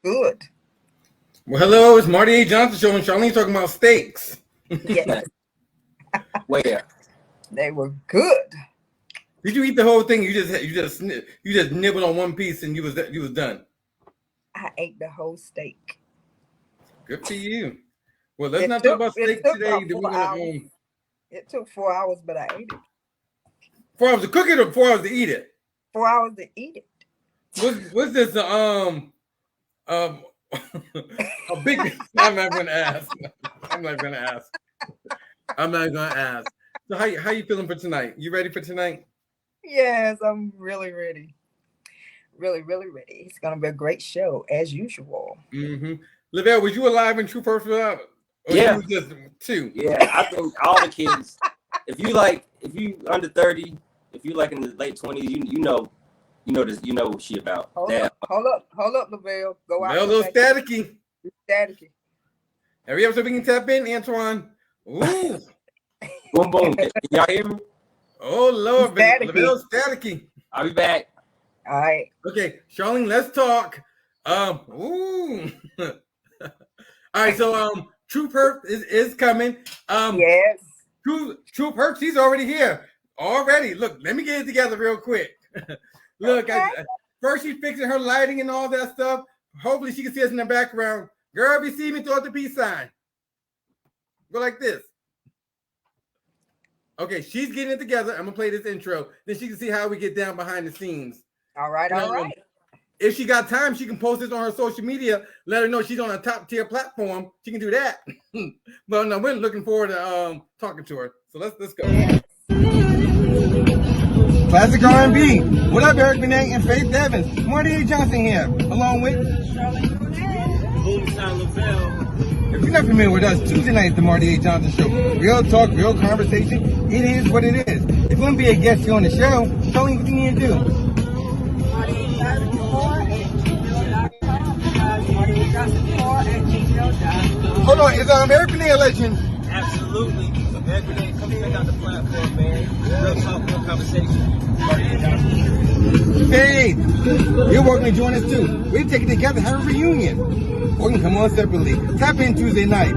good. Well, hello, it's Marty A. Johnson Show, and Charlene talking about steaks. Yes, Where? they were good. Did you eat the whole thing? You just nibbled on one piece and you was done. I ate the whole steak. Good for you. Well, let's It not took talk about it steak took today. about Then we're 4 gonna hours. It took 4 hours, but I ate it. 4 hours to cook it or 4 hours to eat it. 4 hours to eat it. What's this? A big. I'm not gonna ask. I'm not gonna ask. I'm not gonna ask. So how you feeling for tonight? You ready for tonight? Yes, I'm really ready. Really, really ready. It's gonna be a great show as usual. Mm-hmm. Lavelle, was you alive in True First Love? Or Yeah. you was just two? Yeah, I think all the kids. If you under 30, if you like in the late 20s, you know this. You know what she about. Hold That up, Lavelle. Go out. Well, a little staticky. Staticky. Every episode we can tap in, Antoine. Ooh. boom boom. Can y'all hear me? Oh Lord, Staticky. Lavelle's staticky. I'll be back. All right. Okay, Charlene, let's talk. Ooh. All right, so True Perp is coming. Yes. True Perp, she's already here. Already. Look, let me get it together real quick. Look, Okay. first she's fixing her lighting and all that stuff. Hopefully she can see us in the background. Girl, if you see me, throw out the peace sign. Go like this. Okay, she's getting it together. I'm gonna play this intro. Then she can see how we get down behind the scenes. All right. All right. If she got time, she can post this on her social media. Let her know she's on a top tier platform. She can do that. But no, we're looking forward to talking to her. So let's go. Classic R&B. What up, Eric Benet and Faith Evans? Marty A. Johnson here, along with If you're not familiar with us, Tuesday night, the Marty A. Johnson Show. Real talk, real conversation. It is what it is. If you want to be a guest here on the show, tell me what you need to do. Hold on, is Eric Benet a legend? Absolutely. Eric Benet, come check out the platform, man. Real talk, real conversation. Hey, you're welcome to join us too. We're taking it together, have a reunion. Or you can come on separately. Tap in Tuesday night.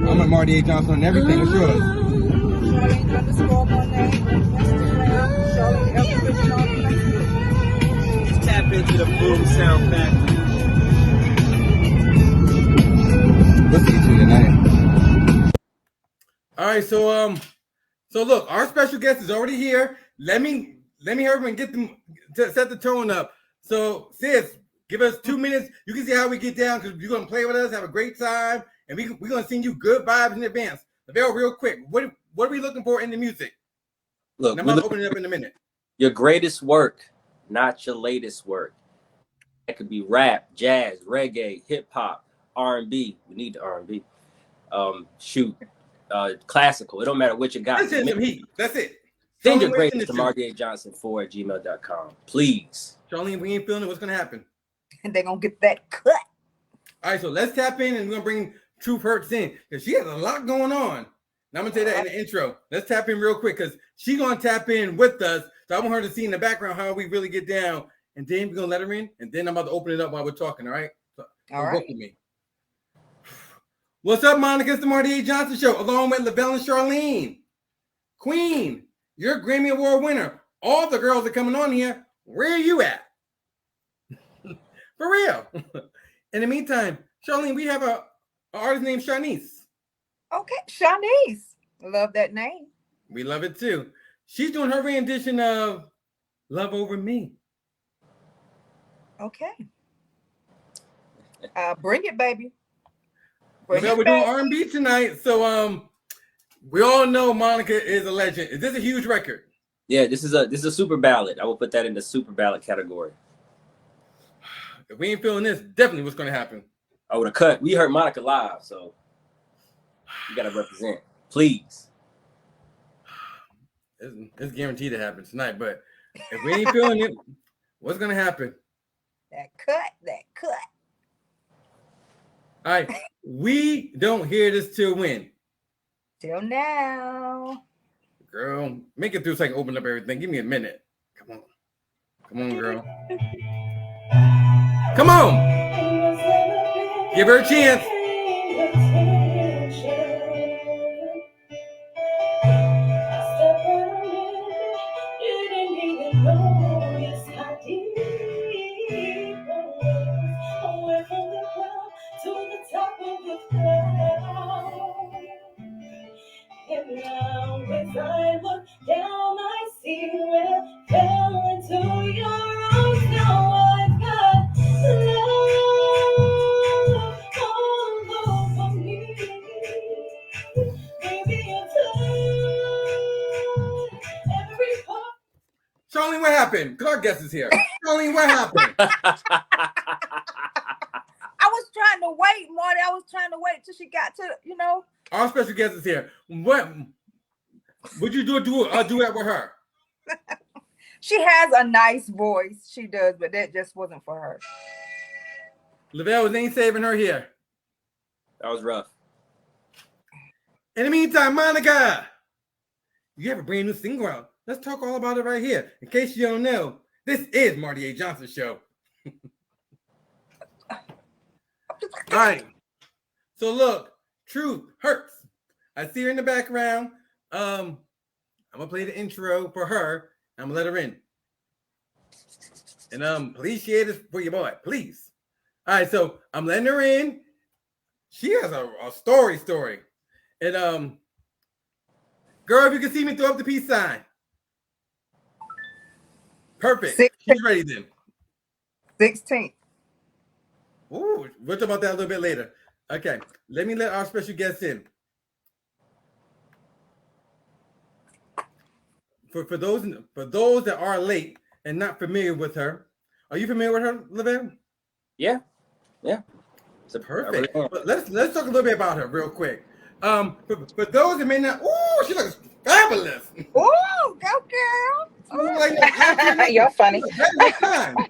I'm at Marty A. Johnson on everything. What's yours? Tap into the Boom Sound Factory. We'll see you tonight. All right, so look, our special guest is already here. Let me hurry and get them to set the tone up. So, sis, give us 2 minutes. You can see how we get down because you're gonna play with us, have a great time, and we're gonna send you good vibes in advance. Lavelle, real quick, what are we looking for in the music? Look, I'm gonna open it up in a minute. Your greatest work, not your latest work. It could be rap, jazz, reggae, hip hop, R&B. We need the R&B. Classical. It don't matter what you got. Let's send some heat. That's it. Send your Charlene, greatest to MartyAJohnson4@gmail.com. Please. Charlene, we ain't feeling it. What's gonna happen? And they're gonna get that cut. All right, so let's tap in and we're gonna bring Truth Hurts in because she has a lot going on. Now I'm gonna tell you that in the intro. Let's tap in real quick because she's gonna tap in with us. So I want her to see in the background how we really get down, and then we're gonna let her in, and then I'm about to open it up while we're talking. All right. So, All right. With me. What's up, Monica? It's the Marty A. Johnson Show, along with Lavelle and Charlene. Queen, you're a Grammy Award winner. All the girls are coming on here. Where are you at? For real. In the meantime, Charlene, we have an artist named Shanice. Okay, Shanice. Love that name. We love it too. She's doing her rendition of Love Over Me. Okay. Bring it, baby. We're doing R&B tonight, so we all know Monica is a legend. Is this a huge record? Yeah, this is a super ballad. I will put that in the super ballad category. If we ain't feeling this, definitely what's going to happen. I would have cut. We heard Monica live, so you got to represent. Please. It's guaranteed to happen tonight, but if we ain't feeling it, what's going to happen? That cut. All right. We don't hear this till when? Till now. Girl, make it through so I can open up everything. Give me a minute. Come on, girl. Come on. Give her a chance. And now as I look down, I see where I fell into your arms. Now I've got love all over me. Baby, you're every part. Charlene, what happened? Because our guest is here. Charlene, what happened? I was trying to wait, Marty. I was trying to wait till she got to, Our special guest is here. What would you do a duet with her? She has a nice voice. She does, but that just wasn't for her. Lavelle ain't saving her here. That was rough. In the meantime, Monica, you have a brand new single out. Let's talk all about it right here. In case you don't know, this is Marty A. Johnson's show. All right. So look, Truth Hurts. I see her in the background. I'm gonna play the intro for her. I'm gonna let her in. And please share this for your boy, please. All right, so I'm letting her in. She has a story. And girl, if you can see me, throw up the peace sign. Perfect. She's ready then. 16th. Ooh, we'll talk about that a little bit later. Okay, let me let our special guest in. For those that are late and not familiar with her, are you familiar with her, Lavelle? Yeah. So perfect. But let's talk a little bit about her real quick. For those that may not, she looks fabulous. Oh, go girl. You're funny. And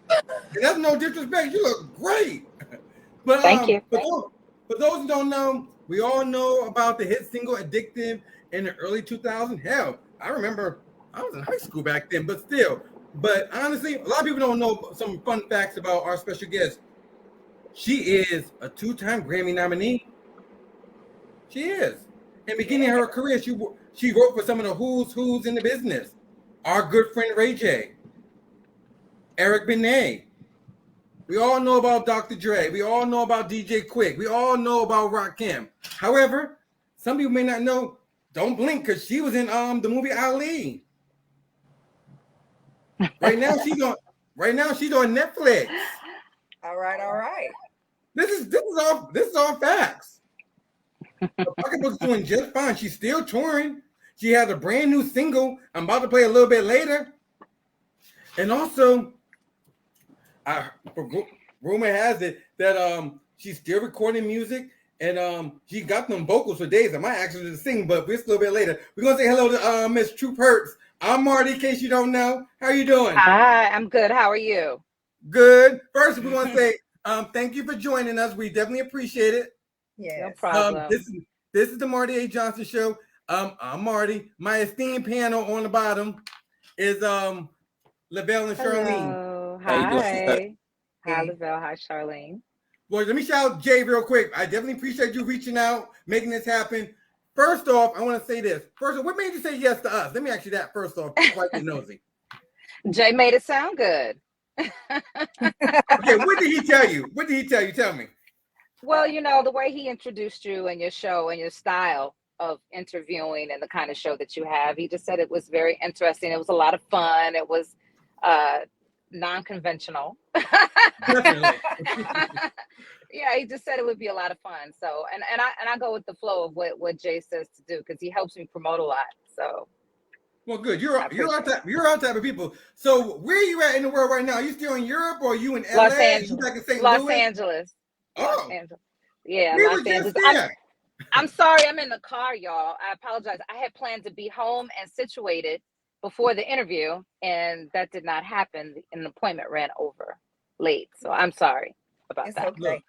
that's no disrespect. You look great. But Thank you. For those who don't know, we all know about the hit single "Addictive" in the early 2000s. Hell, I remember I was in high school back then, but still. But honestly, a lot of people don't know some fun facts about our special guest. She is a 2-time Grammy nominee. She is. In the beginning of her career, she wrote for some of the who's in the business. Our good friend Ray J, Eric Benet. We all know about Dr. Dre. We all know about DJ Quik. We all know about Rakim. However, some people may not know. Don't blink, because she was in the movie Ali. Right now she's on Netflix. All right. This is all facts. The Pocketbook's doing just fine. She's still touring. She has a brand new single I'm about to play a little bit later. And also, rumor has it that she's still recording music, and she got them vocals for days. I might actually sing, but we're still a bit later. We're gonna say hello to Miss Truth Hurts. I'm Marty, in case you don't know. How are you doing? Hi, I'm good. How are you? Good. First, we want to say thank you for joining us. We definitely appreciate it. Yes. No problem. This is the Marty A. Johnson Show. I'm Marty. My esteemed panel on the bottom is Lavelle and Charlene. Hello. How you doing? Hi, Lavelle. Hi, Charlene. Well, let me shout out Jay real quick. I definitely appreciate you reaching out, making this happen. First off, I want to say this. First off, what made you say yes to us? Let me ask you that first off. Quite nosy. Jay made it sound good. Okay, what did he tell you? Tell me. Well, the way he introduced you and your show and your style of interviewing and the kind of show that you have, he just said it was very interesting. It was a lot of fun. It was non-conventional. Definitely. Yeah, he just said it would be a lot of fun. So, and I go with the flow of what Jay says to do, because he helps me promote a lot. So, well, good. You're our type of people. So, where are you at in the world right now? Are you still in Europe, or are you in LA? Los Angeles. You back in St. Los Louis? Angeles. Oh, Los Angeles. Yeah, we Los were Angeles. just there. I'm sorry, I'm in the car, y'all. I apologize. I had planned to be home and situated before the interview, and that did not happen. An appointment ran over late, so I'm sorry about that. Okay.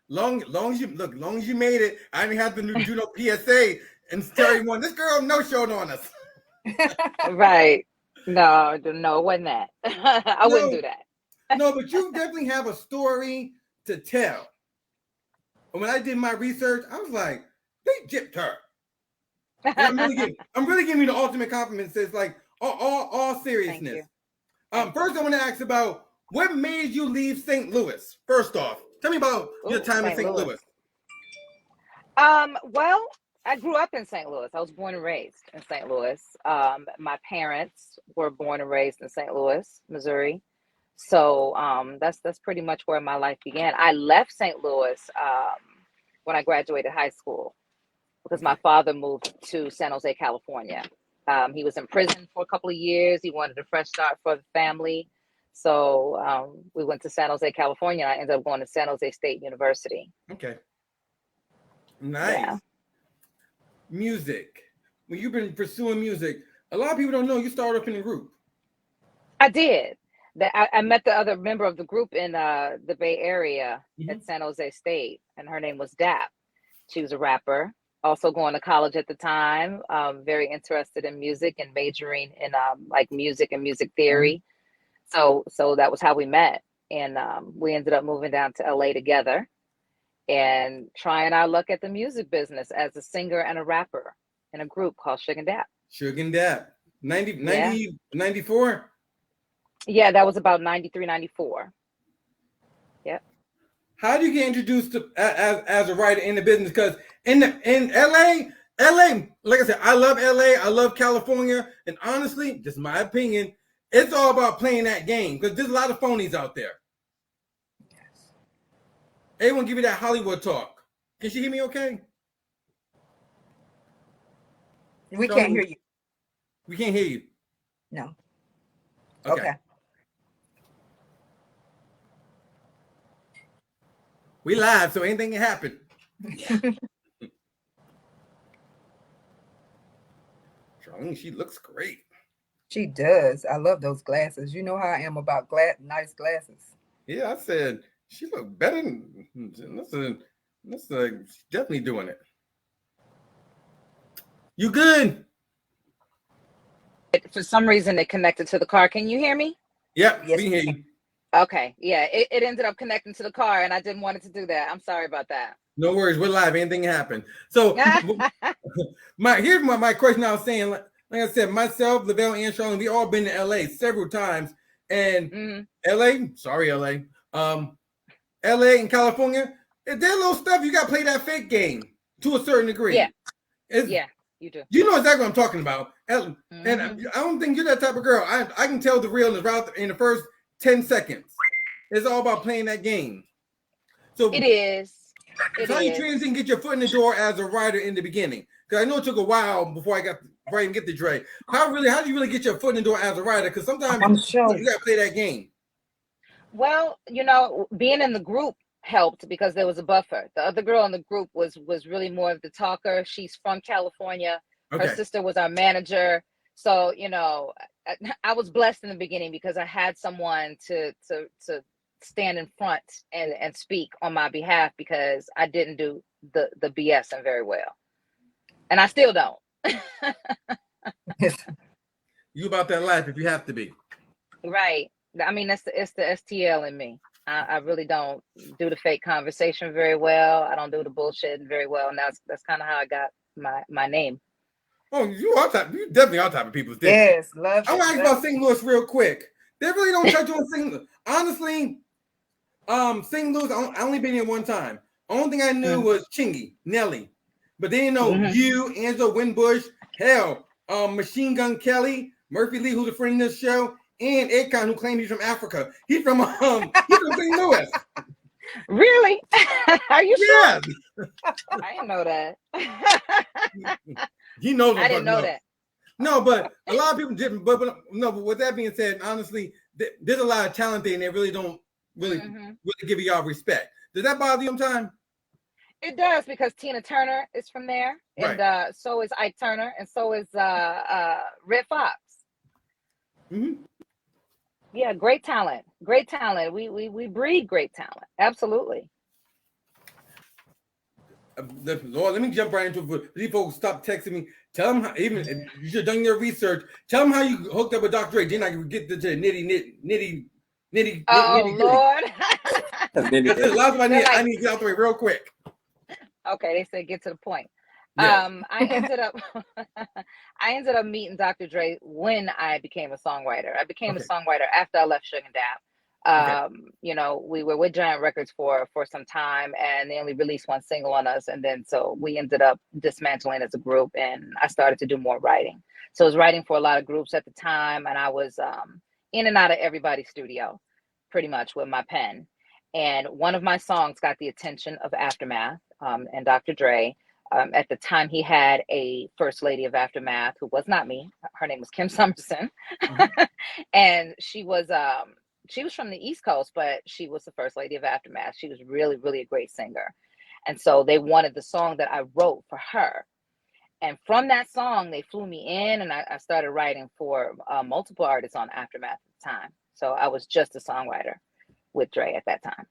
Look, long as you made it, I didn't have to do no PSA and tell everyone this girl no showed on us. Right? No, it wasn't that. I wouldn't do that. No, but you definitely have a story to tell. And when I did my research, I was like, they gypped her. And I'm really giving you the ultimate compliment. It's like all seriousness. First, I want to ask about what made you leave St. Louis. First off, tell me about your time in St. Louis. Well, I grew up in St. Louis. I was born and raised in St. Louis. My parents were born and raised in St. Louis, Missouri. So that's pretty much where my life began. I left St. Louis when I graduated high school because my father moved to San Jose, California. He was in prison for a couple of years. He wanted a fresh start for the family. So we went to San Jose, California. I ended up going to San Jose State University. Okay. Nice. Yeah. Music. When you've been pursuing music, a lot of people don't know you started up in a group. I did. I met the other member of the group in the Bay Area at San Jose State, and her name was Dap. She was a rapper, also going to college at the time, very interested in music and majoring in like music and music theory. So that was how we met. And we ended up moving down to LA together and trying our luck at the music business as a singer and a rapper in a group called Sugar and Dap. Sugar and Dap. 94? Yeah, that was about 93, 94. Yep. How do you get introduced to as a writer in the business? Because in LA, like I said, I love LA, I love California, and honestly, just my opinion, it's all about playing that game because there's a lot of phonies out there. Yes. Everyone give me that Hollywood talk. Can she hear me okay? We can't hear you. We can't hear you. No. Okay. We live, so anything can happen. Charlene, she looks great. She does. I love those glasses. You know how I am about nice glasses. Yeah, I said she looked better. That's definitely doing it. You good? For some reason, it connected to the car. Can you hear me? Yep, yes, we can hear you. Okay, yeah, it ended up connecting to the car, and I didn't want it to do that. I'm sorry about that. No worries, we're live. Anything can happen. So, here's my question. I was saying, like I said, myself, Lavelle, and Charlene, we all been to LA several times, and LA, sorry, LA, LA and California, there's little stuff you got to play that fake game to a certain degree. Yeah, yeah. You do. You know exactly what I'm talking about. And I don't think you're that type of girl. I can tell the real and the route in the first 10 seconds. It's all about playing that game. So it is. How you transition and get your foot in the door as a writer in the beginning? Because I know it took a while before I even get the Dre. How do you really get your foot in the door as a writer? Because sometimes you got to play that game. Well, being in the group helped because there was a buffer. The other girl in the group was really more of the talker. She's from California. Her sister was our manager. So, I was blessed in the beginning because I had someone to stand in front and speak on my behalf because I didn't do the BSing very well. And I still don't. You about that life if you have to be. Right. I mean, it's the STL in me. I really don't do the fake conversation very well. I don't do the bullshitting very well. And that's kind of how I got my name. Oh, you definitely are type of people. Yes, love. I want to ask about St. Louis real quick. They really don't touch on St. Louis. Honestly, St. Louis, I only been here one time. Only thing I knew was Chingy, Nelly. But they didn't know you, Angela Winbush, hell, Machine Gun Kelly, Murphy Lee, who's a friend of this show, and Akon, who claimed he's from Africa. He's from St. Louis. Really? Are you sure? I didn't know that. He knows. I didn't know that. No, but a lot of people didn't. But with that being said, honestly, there's a lot of talent there, and they really don't really give y'all respect. Does that bother you sometimes? It does because Tina Turner is from there, and so is Ike Turner, and so is Red Fox. Yeah, great talent. Great talent. We breed great talent. Absolutely. Lord, let me jump right into it. These folks stop texting me. Tell them how, even if you should have done your research. Tell them how you hooked up with Dr. Dre. Then I can get to the nitty Nitty gritty. Lord. There's a lot of I They're I like, need to get out the way real quick. okay, they said get to the point. Yes. I ended up I ended up meeting Dr. Dre when I became a songwriter. I became a Okay. songwriter after I left Sugar Dap. Okay. You know, we were with Giant Records for some time, and they only released one single on us, and then so we ended up dismantling as a group, and I started to do more writing. So I was writing for a lot of groups at the time, and I was in and out of everybody's studio, pretty much with my pen. And one of my songs got the attention of Aftermath and Dr. Dre. At the time, he had a first lady of Aftermath who was not me. Her name was Kim Summerson, and she was from the East Coast, but she was the first lady of Aftermath. She was really, really a great singer, and so they wanted the song that I wrote for her. And from that song, they flew me in, and I started writing for multiple artists on Aftermath at the time. So I was just a songwriter with Dre at that time.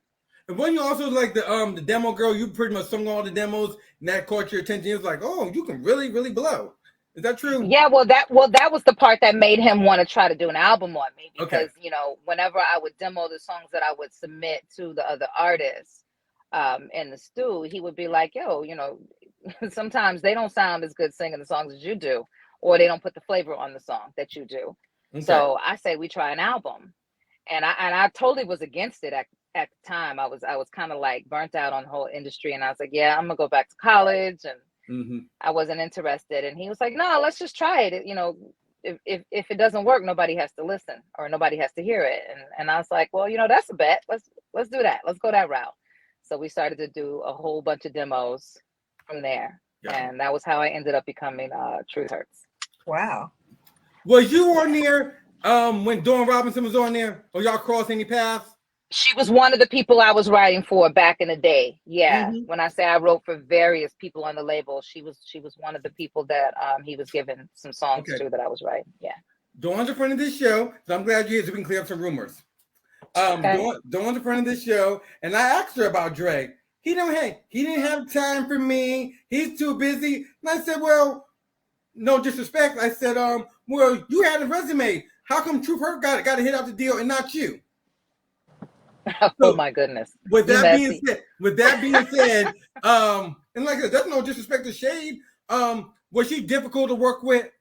And when you also like the demo girl, you pretty much sung all the demos, and that caught your attention. It was like, oh, you can really, really blow. Is that true? Yeah, well, that was the part that made him want to try to do an album on me Okay. because you know whenever I would demo the songs that I would submit to the other artists in the stew, he would be like, "Yo, you know, sometimes they don't sound as good singing the songs as you do, or they don't put the flavor on the song that you do." Okay. So I say we try an album, and I totally was against it at the time. I was kind of like burnt out on the whole industry, and I was like, "Yeah, I'm gonna go back to college," and I wasn't interested. And he was like, "No, let's just try it. You know, if it doesn't work, nobody has to listen or nobody has to hear it." And I was like, "Well, you know, that's a bet. Let's do that. Let's go that route." So we started to do a whole bunch of demos from there. Yeah. And that was how I ended up becoming Truth Hurts. Wow. Was you on there when Dawn Robinson was on there? Or y'all crossed any paths? She was one of the people I was writing for back in the day. Yeah. When I say I wrote for various people on the label, she was one of the people that he was giving some songs to that I was writing. Yeah. Dawn's a friend of this show, so I'm glad you're here so we can clear up some rumors. Dawn's a friend of this show, and I asked her about Dre. He didn't have time for me. He's too busy. And I said, well, no disrespect. I said, well, you had a resume. How come Truth Hurt got to hit out the deal and not you? Oh my goodness. With that being said, and like I said, that's no disrespect to Shade. Was she difficult to work with?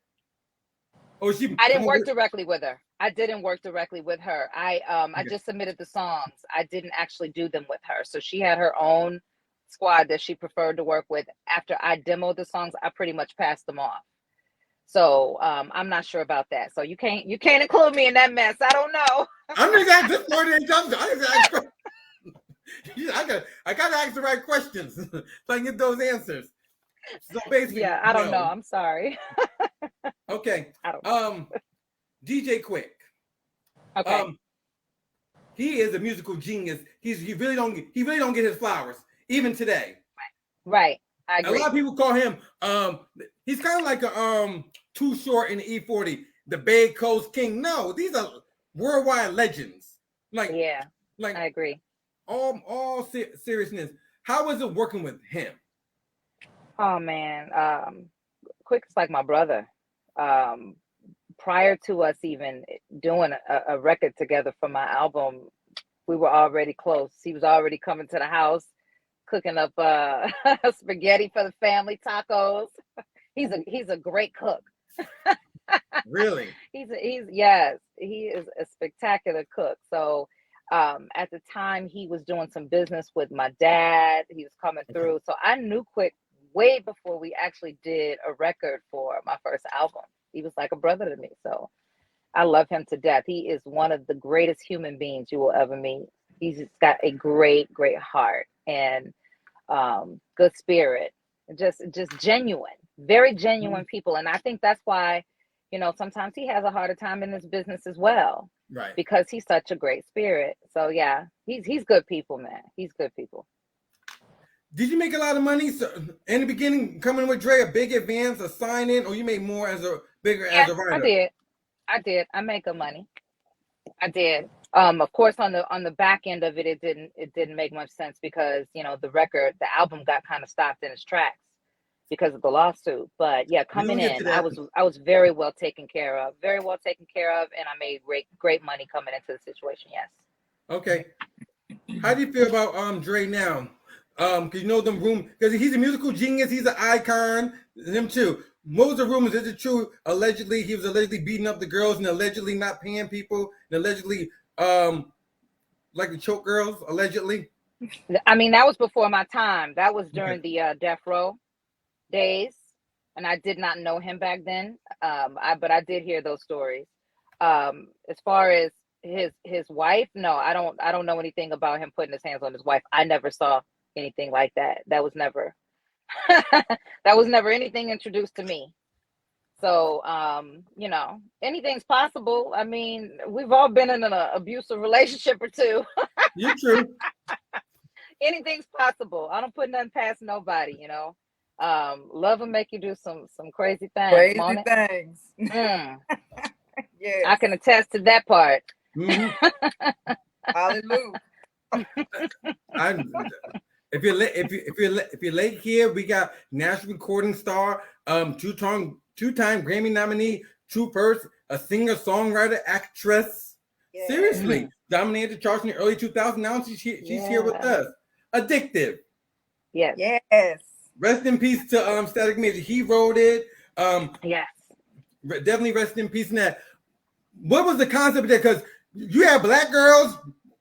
Or she? I didn't work directly with her. I didn't work directly with her. I just submitted the songs. I didn't actually do them with her. So she had her own squad that she preferred to work with. After I demoed the songs, I pretty much passed them off. So I'm not sure about that. So you can't include me in that mess. I don't know. I'm just asking this part I gotta ask the right questions so I can get those answers. So basically, yeah, I don't know. I'm sorry. Okay. I don't know. DJ Quik. Okay. He is a musical genius. He really don't get his flowers even today. Right. I agree. A lot of people call him he's kind of like a Too Short in the E40, the Bay Coast King. No, these are worldwide legends. Like I agree. All seriousness, how was it working with him? Oh man, Quik is like my brother. Prior to us even doing a record together for my album, we were already close. He was already coming to the house, cooking up spaghetti for the family, tacos. He's a great cook. Really? Yes, he is a spectacular cook. So at the time he was doing some business with my dad. He was coming through. So I knew Quik way before we actually did a record for my first album. He was like a brother to me. So I love him to death. He is one of the greatest human beings you will ever meet. He's got a great, great heart and good spirit. Just genuine, very genuine people. And I think that's why, you know, sometimes he has a harder time in this business as well. Right. Because he's such a great spirit. So yeah, he's good people, man. He's good people. Did you make a lot of money in the beginning coming with Dre, a big advance, a sign-in, or you made more as a writer? I did. I make good money. I did. Of course, on the back end of it, it didn't make much sense because, you know, the album got kind of stopped in its tracks because of the lawsuit. But yeah, coming in, I was very well taken care of, and I made great money coming into the situation. Yes. Okay. How do you feel about Dre now? Cause you know them room because he's a musical genius, he's an icon, them too. What was the rumors? Is it true? Allegedly, he was allegedly beating up the girls and allegedly not paying people and allegedly like the choke girls, allegedly. I mean, that was before my time. That was Okay. during the Death Row days, and I did not know him back then. But I did hear those stories. As far as his wife, no, I don't know anything about him putting his hands on his wife. I never saw anything like that. That was never that was never anything introduced to me. So, you know, anything's possible. I mean, we've all been in an abusive relationship or two. You're true. Anything's possible. I don't put nothing past nobody, you know. Love will make you do some crazy things, Crazy won't it? things. Mm, Yes. I can attest to that part. Mm-hmm. Hallelujah. I, if you're late here, we got national recording star, two-time Grammy nominee, true first, a singer, songwriter, actress. Yes. Seriously, dominated the charts in the early 2000s. Now she's here with us. Addictive. Yes. Yes. Rest in peace to Static Major. He wrote it. Yes. Definitely rest in peace in that. What was the concept of that? Because you had black girls,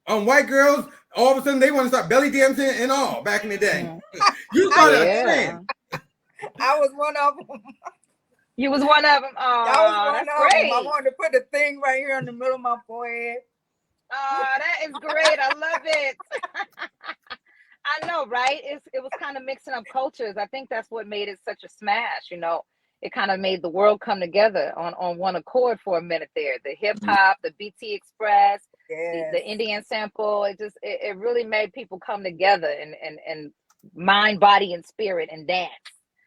white girls, all of a sudden they want to start belly dancing and all back in the day. You started a trend. I was one of them. You was one of them. Oh, I was one that's of great. them. I wanted to put the thing right here in the middle of my forehead. Oh, that is great. I love it. I know, right? It was kind of mixing up cultures. I think that's what made it such a smash, you know. It kind of made the world come together on one accord for a minute there. The hip hop, the BT Express, Yes. the Indian sample, it really made people come together and mind, body, and spirit and dance.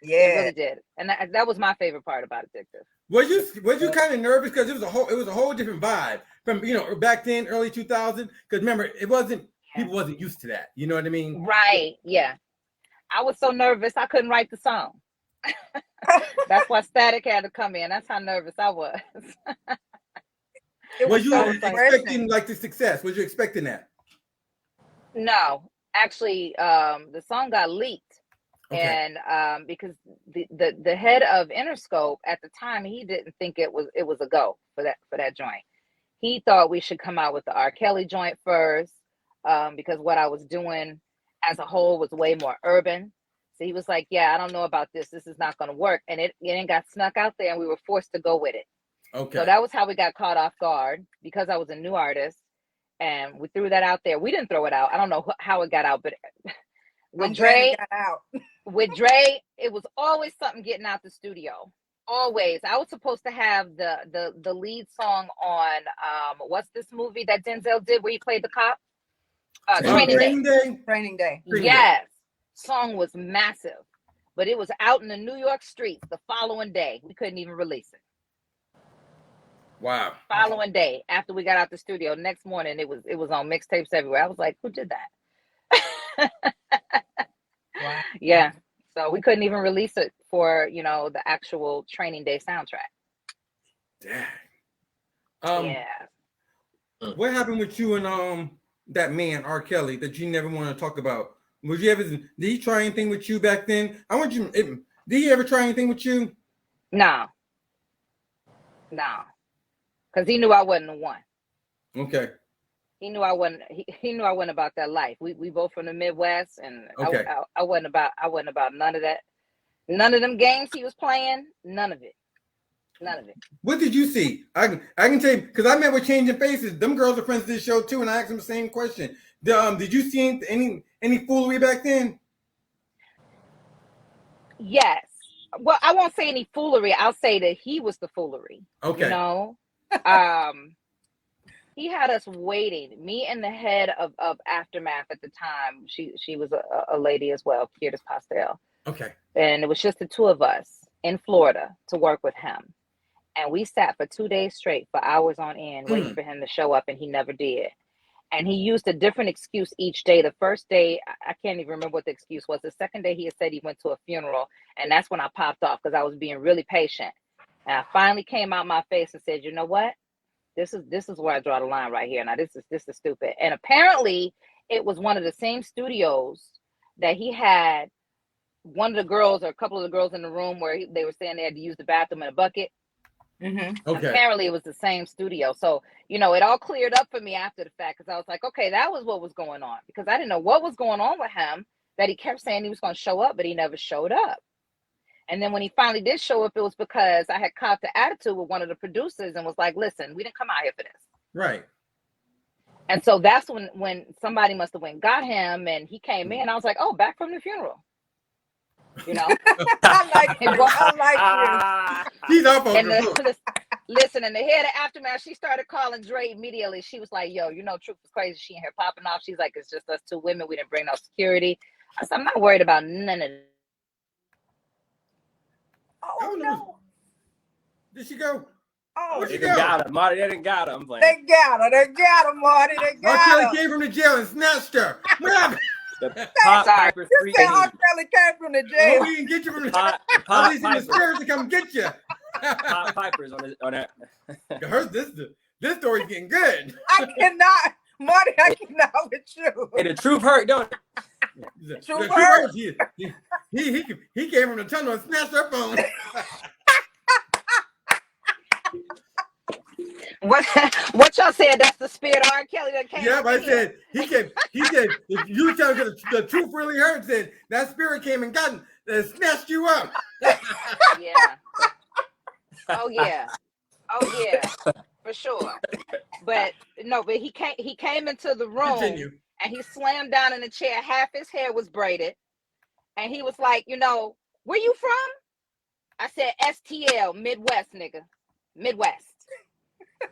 Yeah. It really did. And that was my favorite part about Addictive. Was you kind of nervous because it was a whole different vibe from back then, early 2000? Because remember, people wasn't used to that. You know what I mean? Right. Yeah. I was so nervous I couldn't write the song. That's why Static had to come in. That's how nervous I was. Was you expecting like the success? Was you expecting that? No, actually, the song got leaked, and because the head of Interscope at the time, he didn't think it was a go for that joint. He thought we should come out with the R. Kelly joint first, because what I was doing as a whole was way more urban. So he was like, "Yeah, I don't know about this. This is not going to work," and it got snuck out there, and we were forced to go with it. Okay. So that was how we got caught off guard because I was a new artist. And we threw that out there. We didn't throw it out. I don't know how it got out, but with Dre, it was always something getting out the studio. Always. I was supposed to have the lead song on what's this movie that Denzel did where he played the cop? Training Day. Training Day. Yes. Song was massive, but it was out in the New York streets the following day. We couldn't even release it. Wow. Following day after we got out the studio, next morning it was on mixtapes everywhere. I was like, who did that? Wow. Yeah. So we couldn't even release it for, the actual Training Day soundtrack. Dang. Yeah. What happened with you and that man, R. Kelly, that you never want to talk about? Did he try anything with you back then? Did he ever try anything with you? No. Because he knew I wasn't the one. Okay. He knew I wasn't. He knew I wasn't about that life. We both from the Midwest, and okay. I wasn't about none of that. None of them games he was playing. None of it. What did you see? I can tell you because I met with Changing Faces. Them girls are friends of this show too, and I asked them the same question. Did you see any foolery back then? Yes. Well, I won't say any foolery. I'll say that he was the foolery. Okay. He had us waiting. Me and the head of Aftermath at the time. She was a lady as well, Curtis Pastel. Okay. And it was just the two of us in Florida to work with him. And we sat for 2 days straight for hours on end waiting for him to show up, and he never did. And he used a different excuse each day. The first day, I can't even remember what the excuse was. The second day, he had said he went to a funeral. And that's when I popped off because I was being really patient. And I finally came out my face and said, you know what? This is where I draw the line right here. Now this is stupid. And apparently it was one of the same studios that he had one of the girls or a couple of the girls in the room where they were saying they had to use the bathroom in a bucket. Mm-hmm. Okay. Apparently it was the same studio. So, it all cleared up for me after the fact, because I was like, okay, that was what was going on, because I didn't know what was going on with him, that he kept saying he was going to show up, but he never showed up. And then when he finally did show up, it was because I had caught the attitude with one of the producers and was like, listen, we didn't come out here for this. Right. And so that's when somebody must have went got him, and he came in. I was like, oh, back from the funeral. I like you. I like you. She's up on And the listen, and the head of Aftermath, she started calling Dre immediately. She was like, yo, Truth was crazy. She in here popping off. She's like, it's just us two women. We didn't bring no security. I said, I'm not worried about none of this. Oh no. Did she go? Oh, They done got her. Marty, they done got her. I'm playing. they got her, Marty. They R. got Kelly her. came from the jail and snatched her. What happened? The Pot Sorry. Piper You 3 said R. Kelly came from the Well, jail. we didn't get you from the Pot At least in the Piper. spirits to come get you. Pot Pipers on that. This story's getting good. I cannot, Marty. I cannot with you. Hey, the truth hurt, don't it? The True truth word. is, he came from the tunnel and snatched her phone. What y'all said? That's the spirit of R. Kelly that came. Yeah, but I in. said he said if you tell me the truth really hurt, said that spirit came and got and snatched you up. Yeah. Oh yeah. Oh yeah. For sure. But he came into the room. Continue. And he slammed down in the chair. Half his hair was braided. And he was like, where you from? I said, STL, Midwest, nigga. Midwest.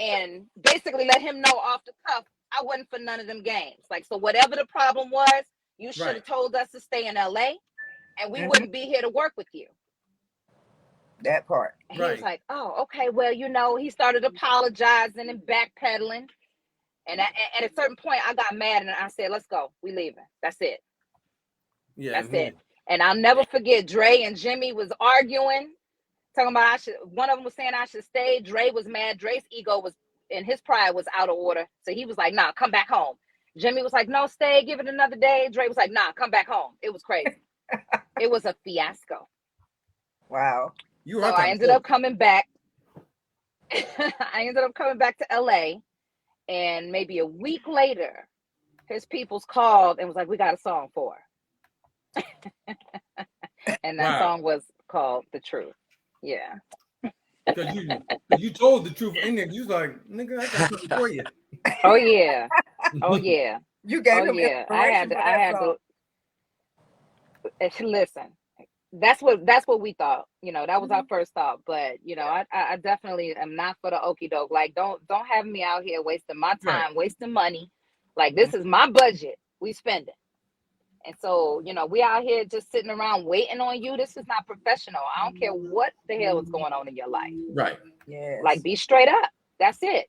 And basically let him know off the cuff, I wasn't for none of them games. Like, so whatever the problem was, you should have told us to stay in LA, and we wouldn't be here to work with you. That part. And he was like, oh, okay, well, he started apologizing and backpedaling. And at a certain point, I got mad and I said, let's go. We leaving. That's it. Yeah, that's it. And I'll never forget, Dre and Jimmy was arguing, talking about one of them was saying I should stay. Dre was mad. Dre's ego was, and his pride was out of order. So he was like, nah, come back home. Jimmy was like, no, stay, give it another day. Dre was like, nah, come back home. It was crazy. It was a fiasco. Wow. I ended up coming back. I ended up coming back to LA. And maybe a week later, his peoples called and was like, we got a song for her. And that song was called The Truth. Yeah. Because you told the truth in there. You was like, nigga, I got something for you. Oh yeah. Oh yeah. You gave him I had to listen. That's what we thought. That was our first thought. But I definitely am not for the okie doke. Like, don't have me out here wasting my time, wasting money. Like, this is my budget. We spend it. And so, we out here just sitting around waiting on you. This is not professional. I don't care what the hell is going on in your life. Right. Yeah. Like, be straight up. That's it.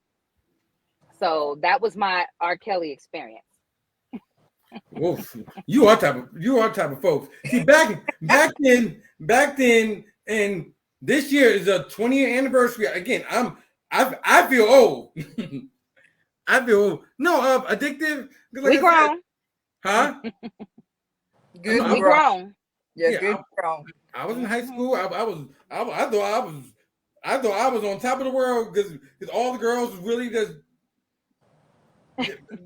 So that was my R. Kelly experience. Oof. You are type of folks. See, back then, and this year is a 20-year anniversary. Again, I feel old. I feel old. No, addictive. Like we grown. Huh? Good. We grown. Yeah, good grown. I was in high school. I thought I was on top of the world because all the girls was really just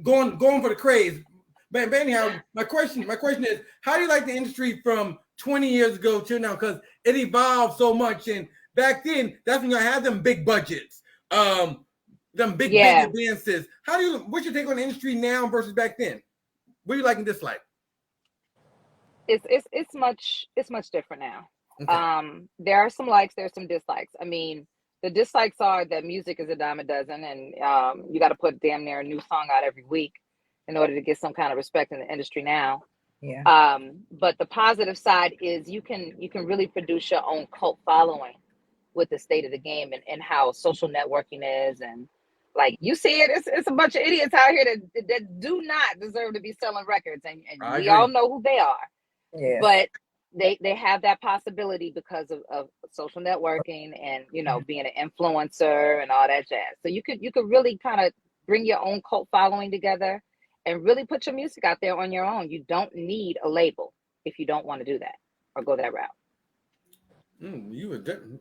going for the craze. But anyhow, my question is, how do you like the industry from 20 years ago till now? Because it evolved so much, and back then, that's when you had them big budgets, them big advances. What's your take on the industry now versus back then? What do you like and dislike? It's much different now. Okay. There are some likes, there's some dislikes. I mean, the dislikes are that music is a dime a dozen, and you got to put damn near a new song out every week in order to get some kind of respect in the industry now. Yeah. But the positive side is you can really produce your own cult following with the state of the game and how social networking is, and like you see it, it's a bunch of idiots out here that do not deserve to be selling records, and we all know who they are. Yeah. But they have that possibility because of social networking and being an influencer and all that jazz. So you could really kind of bring your own cult following together and really put your music out there on your own. You don't need a label if you don't want to do that or go that route. You were good.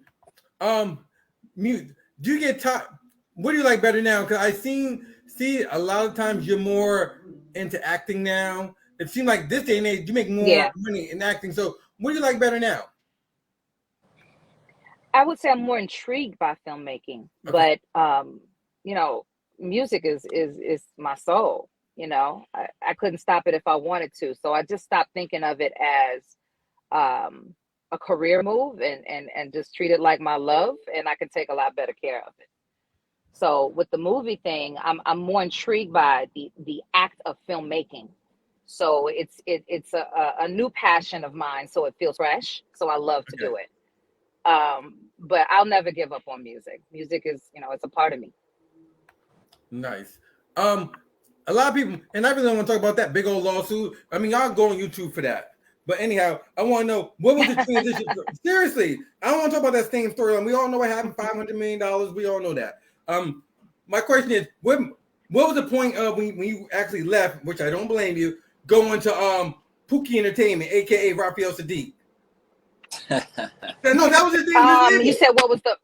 Mute. Do you get top? What do you like better now? Because I see a lot of times you're more into acting now. It seems like this day and age you make more money in acting. So what do you like better now? I would say I'm more intrigued by filmmaking, but music is my soul. I couldn't stop it if I wanted to. So I just stopped thinking of it as a career move and just treat it like my love, and I can take a lot better care of it. So with the movie thing, I'm more intrigued by the act of filmmaking. So it's a new passion of mine. So it feels fresh. So I love to do it. But I'll never give up on music. Music is, it's a part of me. Nice. A lot of people, and I really don't want to talk about that big old lawsuit. I mean, y'all go on YouTube for that. But anyhow, I want to know, what was the transition? Seriously, I don't want to talk about that same storyline. We all know what happened, $500 million. We all know that. My question is, what was the point of when you actually left, which I don't blame you, going to Pookie Entertainment, a.k.a. Raphael Sadiq? No, that was his name. You said what was the...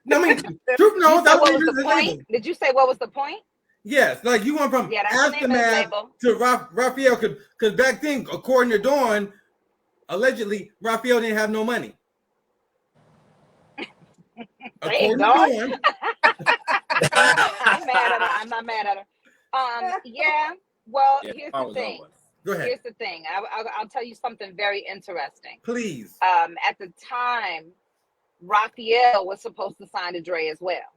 No, I mean, truth knows, that what was the point? Label. Did you say what was the point? Yes, like you went from Aftermath to Raphael, because back then, according to Dawn, allegedly, Raphael didn't have no money. According to Dawn. I'm not mad at her. Well, here's the thing. Go ahead. Here's the thing. I'll tell you something very interesting. Please. At the time, Raphael was supposed to sign to Dre as well.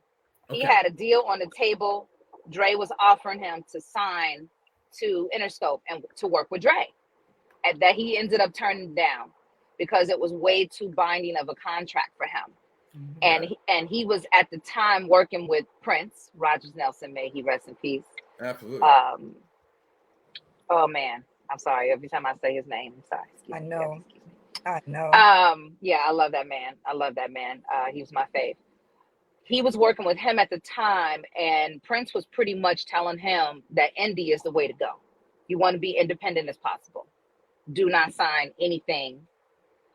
He had a deal on the table. Dre was offering him to sign to Interscope and to work with Dre, and that he ended up turning down because it was way too binding of a contract for him. Mm-hmm. And he was at the time working with Prince, Rogers Nelson, may he rest in peace. Absolutely. Oh man, I'm sorry. Every time I say his name, I'm sorry. I know. I know. Yeah, I love that man. He was my fave. He was working with him at the time, and Prince was pretty much telling him that indie is the way to go. You want to be independent as possible. Do not sign anything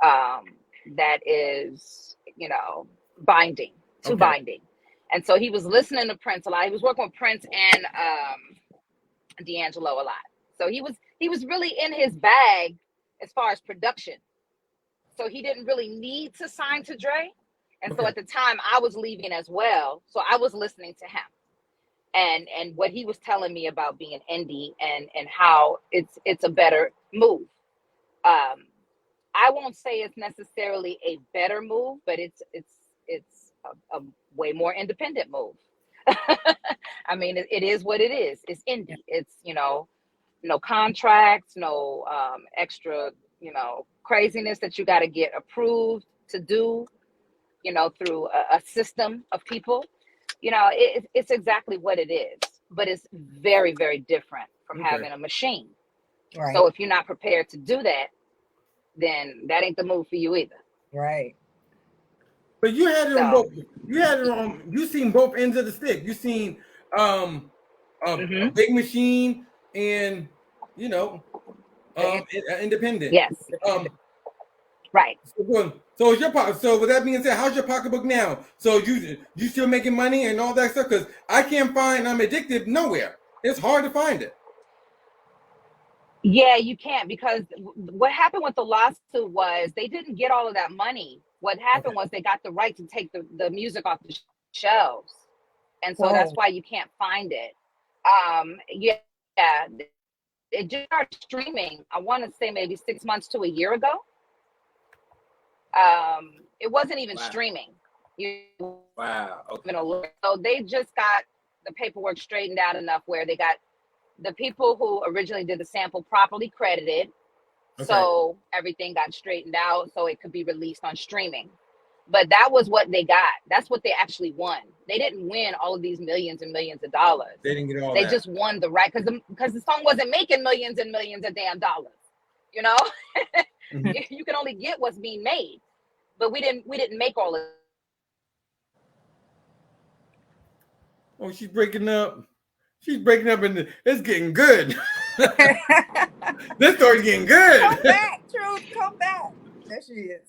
that is, binding, too binding. And so he was listening to Prince a lot. He was working with Prince and D'Angelo a lot. So he was really in his bag as far as production. So he didn't really need to sign to Dre. And so at the time I was leaving as well. So I was listening to him and what he was telling me about being indie and how it's a better move. I won't say it's necessarily a better move, but it's a way more independent move. I mean, it is what it is. It's indie. It's, no contracts, no extra, craziness that you got to get approved to do. Through a system of people, it's exactly what it is, but it's very, very different from having a machine. Right. So if you're not prepared to do that, then that ain't the move for you either. Right. But you had it on both. You had it on. You seen both ends of the stick. You seen a big machine and independent. Yes. Right. So is your pocket? So with that being said, how's your pocketbook now? So you still making money and all that stuff? Because I can't find I'm Addicted nowhere. It's hard to find it. Yeah, you can't, because what happened with the lawsuit was they didn't get all of that money. What happened was they got the right to take the music off the shelves, and so that's why you can't find it. It just started streaming. I want to say maybe 6 months to a year ago. It wasn't even streaming. Wow. Okay. So they just got the paperwork straightened out enough where they got the people who originally did the sample properly credited. Okay. So everything got straightened out so it could be released on streaming. But that was what they got. That's what they actually won. They didn't win all of these millions and millions of dollars. They didn't get all They just won the right, because the song wasn't making millions and millions of damn dollars, You can only get what's being made, but we didn't make all of. Oh, she's breaking up. She's breaking up, and it's getting good. This story's getting good. Come back, Truth. Come back. There she is.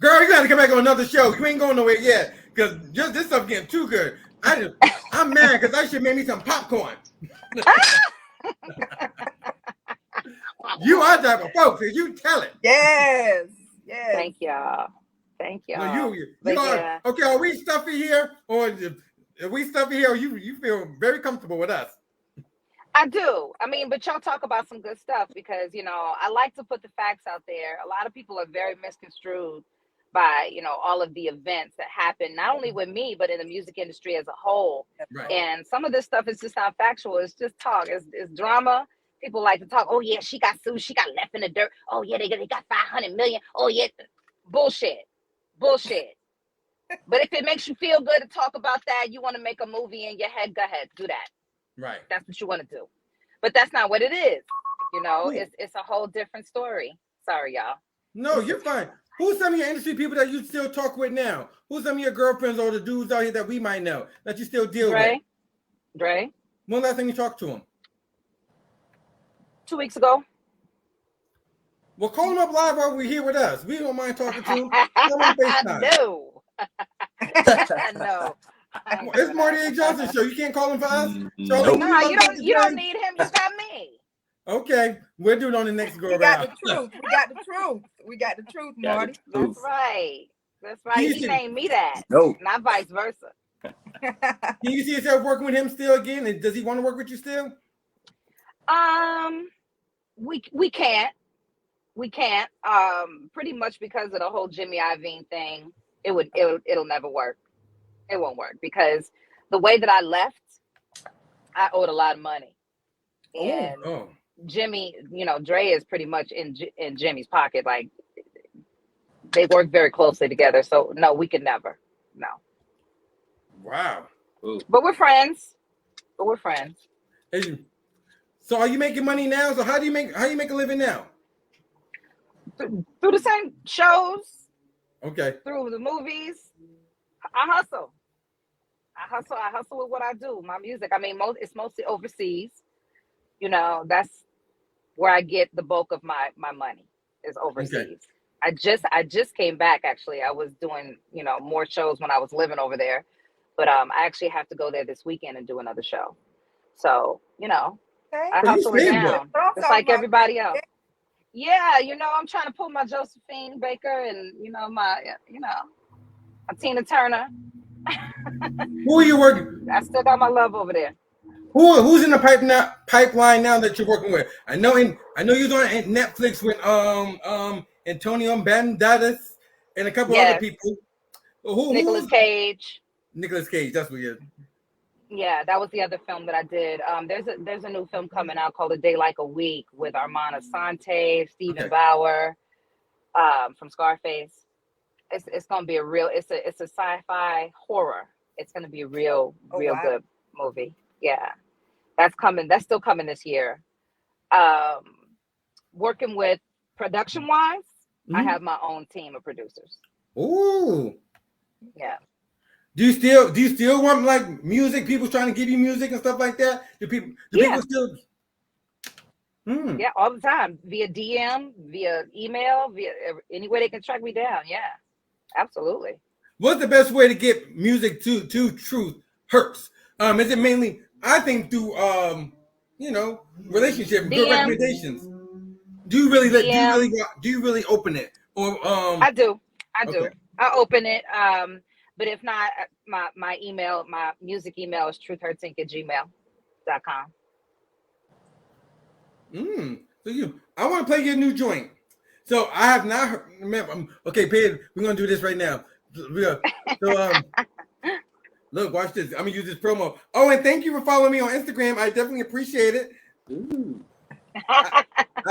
Girl, you got to come back on another show. You ain't going nowhere yet because just this stuff getting too good. I'm mad because I should make me some popcorn. You are type of folks, and you tell it. Yes. Yes. Thank y'all. Thank y'all. No, you But are yeah. okay. Are we stuffy here, or are we stuffy here? Or you feel very comfortable with us? I do. I mean, but y'all talk about some good stuff because, you know, I like to put the facts out there. A lot of people are very misconstrued by, you know, all of the events that happen, not only with me, but in the music industry as a whole. Right. And some of this stuff is just not factual. It's just talk. It's drama. People like to talk. Oh, yeah, she got sued. She got left in the dirt. Oh, yeah, they got 500 million. Oh, yeah. Bullshit. Bullshit. But if it makes you feel good to talk about that, you want to make a movie in your head, go ahead, do that. Right. That's what you want to do. But that's not what it is. You know, it's a whole different story. Sorry, y'all. No, you're fine. Who's some of your industry people that you still talk with now? Who's some of your girlfriends or the dudes out here that we might know that you still deal with? Dre. When last time you talked to him? 2 weeks ago. Well, call him up live while we're here with us. We don't mind talking to him. Call him on FaceTime. No. No. It's Marty A. Johnson show. You can't call him for us. Nope. No, you don't need him. You got me. Okay, we'll do it on the next go We around. got the truth. We got the truth. We got the truth, Marty. That's right. That's right. He He should- named me that. No. Not vice versa. Can you see yourself working with him still again? And does he want to work with you still? We can't. We can't. Pretty much because of the whole Jimmy Iovine thing. It'll never work. It won't work because the way that I left, I owed a lot of money, and Jimmy, you know, Dre is pretty much in Jimmy's pocket. Like they work very closely together. So no, we could never. No. Wow. But we're friends. So are you making money now? So how do you make a living now? Through the same shows, Okay. through the movies. I hustle with what I do. My music. I mean, it's mostly overseas. You know, that's where I get the bulk of my money is overseas. Okay. I just came back actually. I was doing, you know, more shows when I was living over there. But I actually have to go there this weekend and do another show. So, you know, I hustle it down. Just like everybody else. Yeah, you know, I'm trying to pull my Josephine Baker and, you know, my Tina Turner. Who are you working? I still got my love over there. Who's in the pipeline now that you're working with? I know you was on Netflix with Antonio Banderas and a couple other people. Nicolas Cage. Nicolas Cage, that's what it is. Yeah, that was the other film that I did. There's a new film coming out called A Day Like a Week with Armand Asante, Stephen Bauer, from Scarface. It's gonna be it's a sci-fi horror. It's gonna be a real good movie. Yeah, that's coming. That's still coming this year. Working with production wise, I have my own team of producers. Ooh. Yeah. Do you still want like music? People trying to give you music and stuff like that? Do people still? Yeah, all the time via DM, via email, via any way they can track me down. Yeah, absolutely. What's the best way to get music to Truth Hurts? Is it mainly? I think through relationship, good recommendations. Do you really do you really open it or I do. Okay. I open it. But if not, my email, my music email is truthhurtsinc@gmail.com. So I want to play your new joint. So I have not heard. Remember, okay, Pedro, we're gonna do this right now. Look, watch this. I'm gonna use this promo. Oh, and thank you for following me on Instagram. I definitely appreciate it. I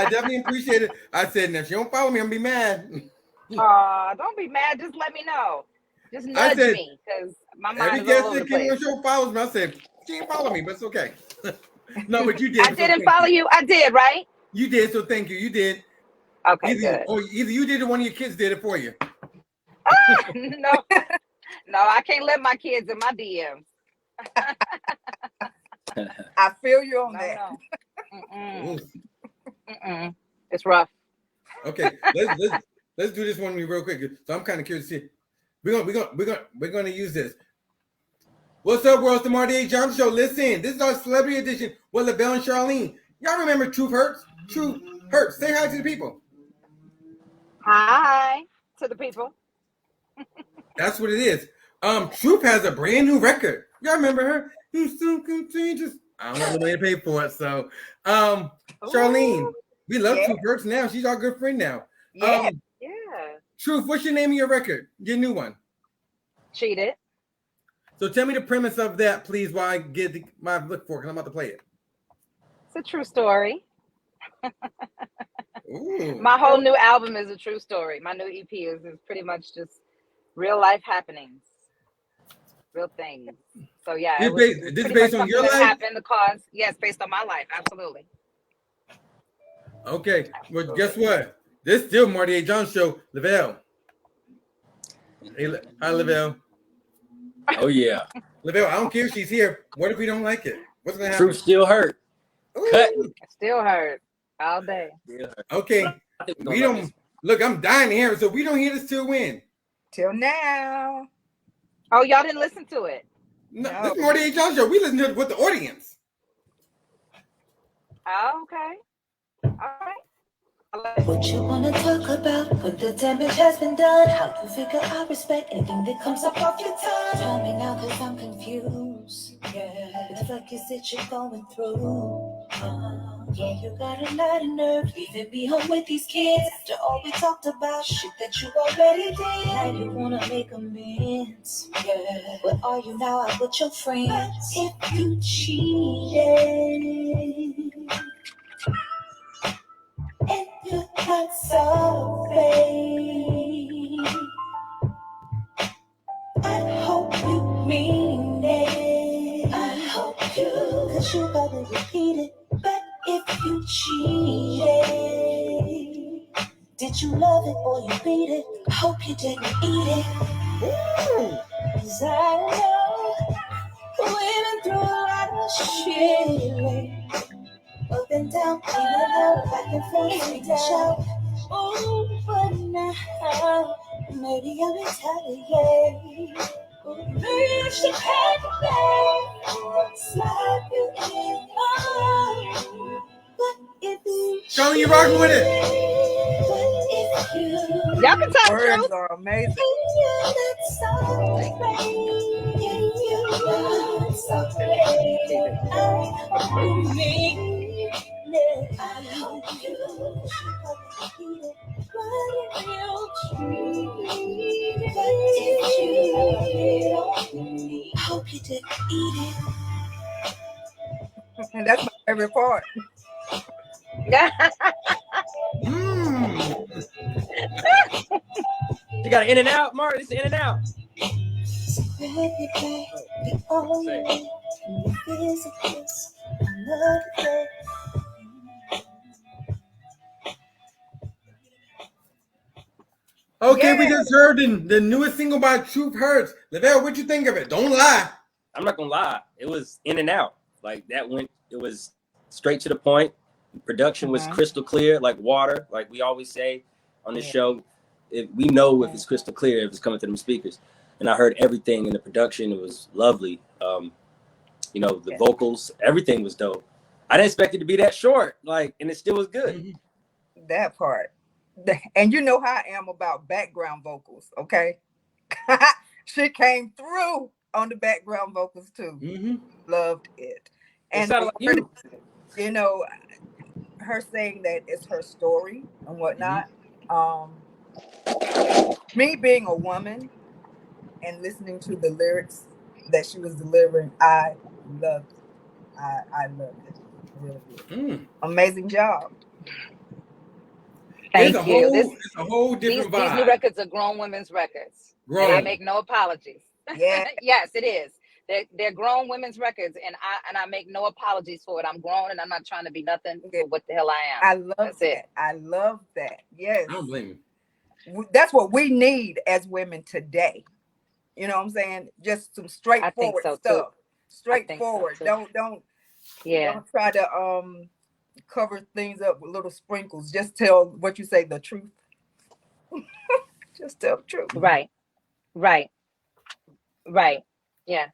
definitely appreciate it. I said, if you don't follow me, I'm gonna be mad. Don't be mad. Just let me know. Just nudge me because my mind is all over the place. Show follows me. I said, she didn't follow me, but it's okay. No, but you did. I didn't follow you. I did, right? You did, so thank you. You did. Okay, good. Either you did it or one of your kids did it for you. No, I can't let my kids in my DMs. I feel you on No, that. no. Mm-mm. Mm-mm. It's rough. Okay, let's do this one real quick. So I'm kind of curious to see. We're gonna use this. What's up, world? It's the Marty A. Johnson Show. Listen, this is our celebrity edition with LaBelle and Charlene. Y'all remember Truth Hurts? Truth Hurts. Say hi to the people. Hi to the people. That's what it is. Truth has a brand new record. Y'all remember her? You still contagious. I don't have the money to pay for it. So, Charlene, Ooh, we love Yeah. Truth Hurts now. She's our good friend now. Yeah. yeah. Truth, what's your name of your record? Your new one. Cheated. So tell me the premise of that, please, while I get my look for it, because I'm about to play it. It's a true story. Ooh. My whole new album is a true story. My new EP is pretty much just real life happenings, real things. So yeah, This it was is pretty based much on your something that life? happened. The cause, yes, based on my life, absolutely. Okay. Well, guess what? This is still Marty A. Johnson Show. LaBelle. Hey, hi, LaBelle. Oh yeah. LaBelle, I don't care if she's here. What if we don't like it? What's gonna happen? Truth still hurt. Ooh. Cut. It still hurt all day. Still hurt. Okay. I think We don't look. I'm dying to hear it. So we don't hear this till when? Till now. Oh, y'all didn't listen to it? No, No. this is Marty A. Johnson Show. We listen to it with the audience. Oh, okay. All right. What you wanna talk about when the damage has been done? How you figure I respect anything that comes up off your tongue? Tell me now, cause I'm confused. Yeah, with the fuck is it you're going through? Yeah, you got a lot of nerve leaving me home with these kids after all we talked about shit that you already did. Now you wanna make amends. Yeah, where are you now out with your friends? If you cheated and you're not sorry, I hope you mean it. I hope you, cause you gotta repeat it. But if you cheated, did you love it or you beat it? I hope you didn't eat it. Cause I know we've been through a lot of shit. Up and down, in and out, back and forth, in and shout. Oh, but now, maybe I'll retaliate. Maybe I should pack a bag, slap you in. But if you Charlie, you rocking with it? But if you Y'all can talk Words truth. are amazing. Hope you didn't eat it. And that's my favorite part. You got an in and out, Mark. It's in and out. Okay, we Yeah. just heard the newest single by Truth Hurts. LaBelle, what'd you think of it? Don't lie. I'm not gonna lie. It was in and out. Like that went. It was straight to the point. Production was crystal clear, like water. Like we always say on this show, we know if it's crystal clear if it's coming to them speakers. And I heard everything in the production. It was lovely. You know, the vocals, everything was dope. I didn't expect it to be that short. Like, and it still was good. That part. And you know how I am about background vocals, okay? She came through on the background vocals too. Loved it. It And sounded like you. you know, her saying that it's her story and whatnot. Me being a woman and listening to the lyrics that she was delivering, I loved it. I loved it. Really good. Amazing job. Thank you. It's a whole different These new vibe. records are grown women's records. And I make no apologies. Yeah. Yes, it is. They're grown women's records, and I make no apologies for it. I'm grown, and I'm not trying to be nothing for what the hell I am. I love That's that. it. I love that. Yes. I don't blame you. That's what we need as women today. You know what I'm saying? Just some straightforward so, stuff. too. Straightforward. So, too. Don't try to cover things up with little sprinkles. Just tell what you say, the truth. Just tell the truth. Right. Yeah.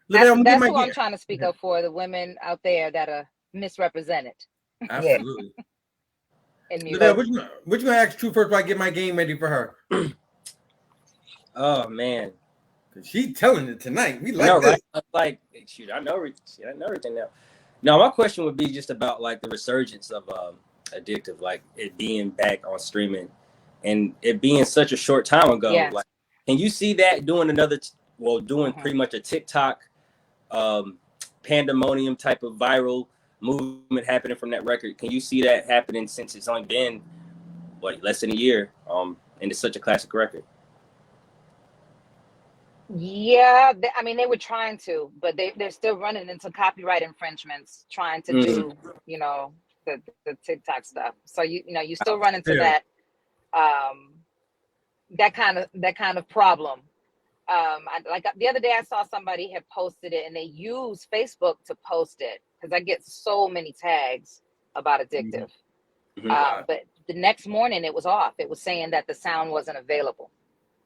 Lavelle, That's who I'm trying to speak up for, the women out there that are misrepresented. Absolutely. Lavelle, which gonna ask True first while I get my game ready for her? Oh man, she's telling it tonight. We like know, this. right? Like, shoot, I know everything now. No, my question would be just about like the resurgence of addictive, like it being back on streaming, and it being such a short time ago. Yeah. Like, can you see that doing doing pretty much a TikTok pandemonium type of viral movement happening from that record? Can you see that happening since it's only been less than a year? And it's such a classic record. Yeah, I mean, they were trying to, but they're still running into copyright infringements, trying to do, the TikTok stuff. So you still run into that kind of problem. Like the other day, I saw somebody had posted it, and they use Facebook to post it because I get so many tags about addictive. But the next morning, it was off. It was saying that the sound wasn't available.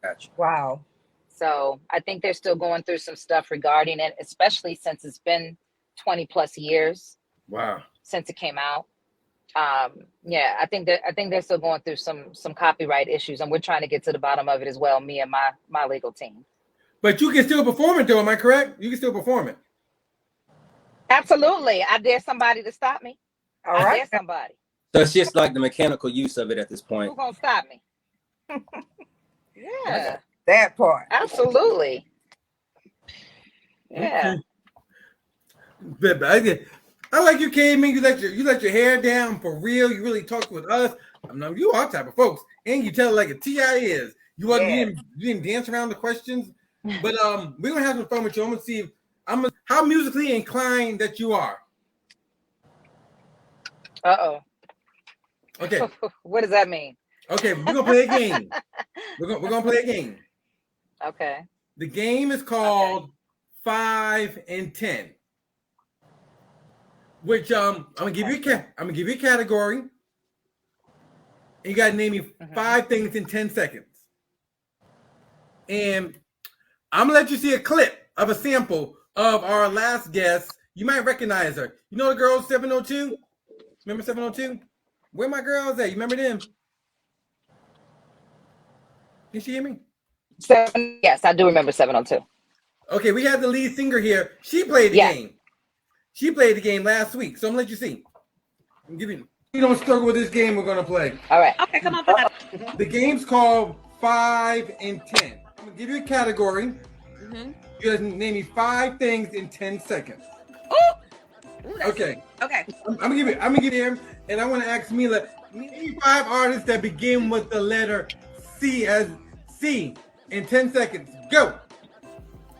Gotcha. Wow. So I think they're still going through some stuff regarding it, especially since it's been 20 plus years. Wow. Since it came out. Yeah, I think they're still going through some copyright issues, and we're trying to get to the bottom of it as well, me and my legal team. But you can still perform it though, am I correct? You can still perform it. Absolutely. I dare somebody to stop me. All right. I dare somebody. So it's just like the mechanical use of it at this point. Who's gonna stop me? Yeah. That part. Absolutely. Yeah. But I like you came in. You let your hair down for real. You really talked with us. I know you are type of folks, and you tell it like a TI is. You didn't dance around the questions, but we're gonna have some fun with you. I'm gonna see how musically inclined that you are. Okay. What does that mean? Okay, we're gonna play a game. We're gonna play a game. Okay. The game is called 5 and 10. Which I'm gonna give you a category. And you gotta name me 5 things in 10 seconds. And I'm gonna let you see a clip of a sample of our last guest. You might recognize her. You know the girl 702? Remember 702? Where my girls at? You remember them? Can she hear me? Yes, I do remember 702. Okay, we had the lead singer here. She played the game. She played the game last week, so I'm gonna let you see. You don't struggle with this game we're gonna play. All right. Okay, come on. The game's called 5 and 10. I'm gonna give you a category. You gotta name me 5 things in 10 seconds. Ooh, Okay. Okay. I'm gonna give you, and I want to ask Mila, name 5 artists that begin with the letter C as C in 10 seconds. Go.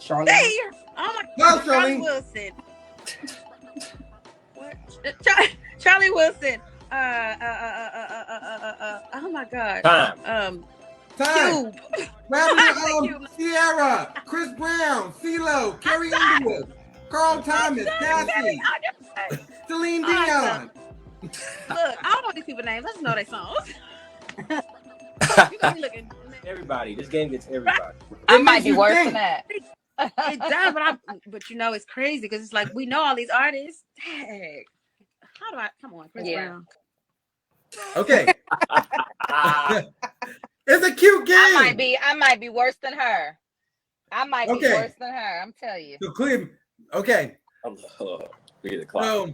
Charlene. There. Oh my Go, God. Charlie Charlene. Wilson. What? Charlie Wilson. Oh my God. Time. Time. Cube. Robin, Sierra, Chris Brown, CeeLo, Carrie Underwood, Carl Thomas, Cassie, Celine Dion. Look, I don't know these people's names. Let's know their songs. You got me looking. Everybody. This game gets everybody. I might be worse than that. It does, but you know it's crazy because it's like we know all these artists. Dang. How do I come on, Chris Brown? Okay. It's a cute game. I might be worse than her. I might be worse than her. I'm telling you. So clear. Okay. We get the clock. So,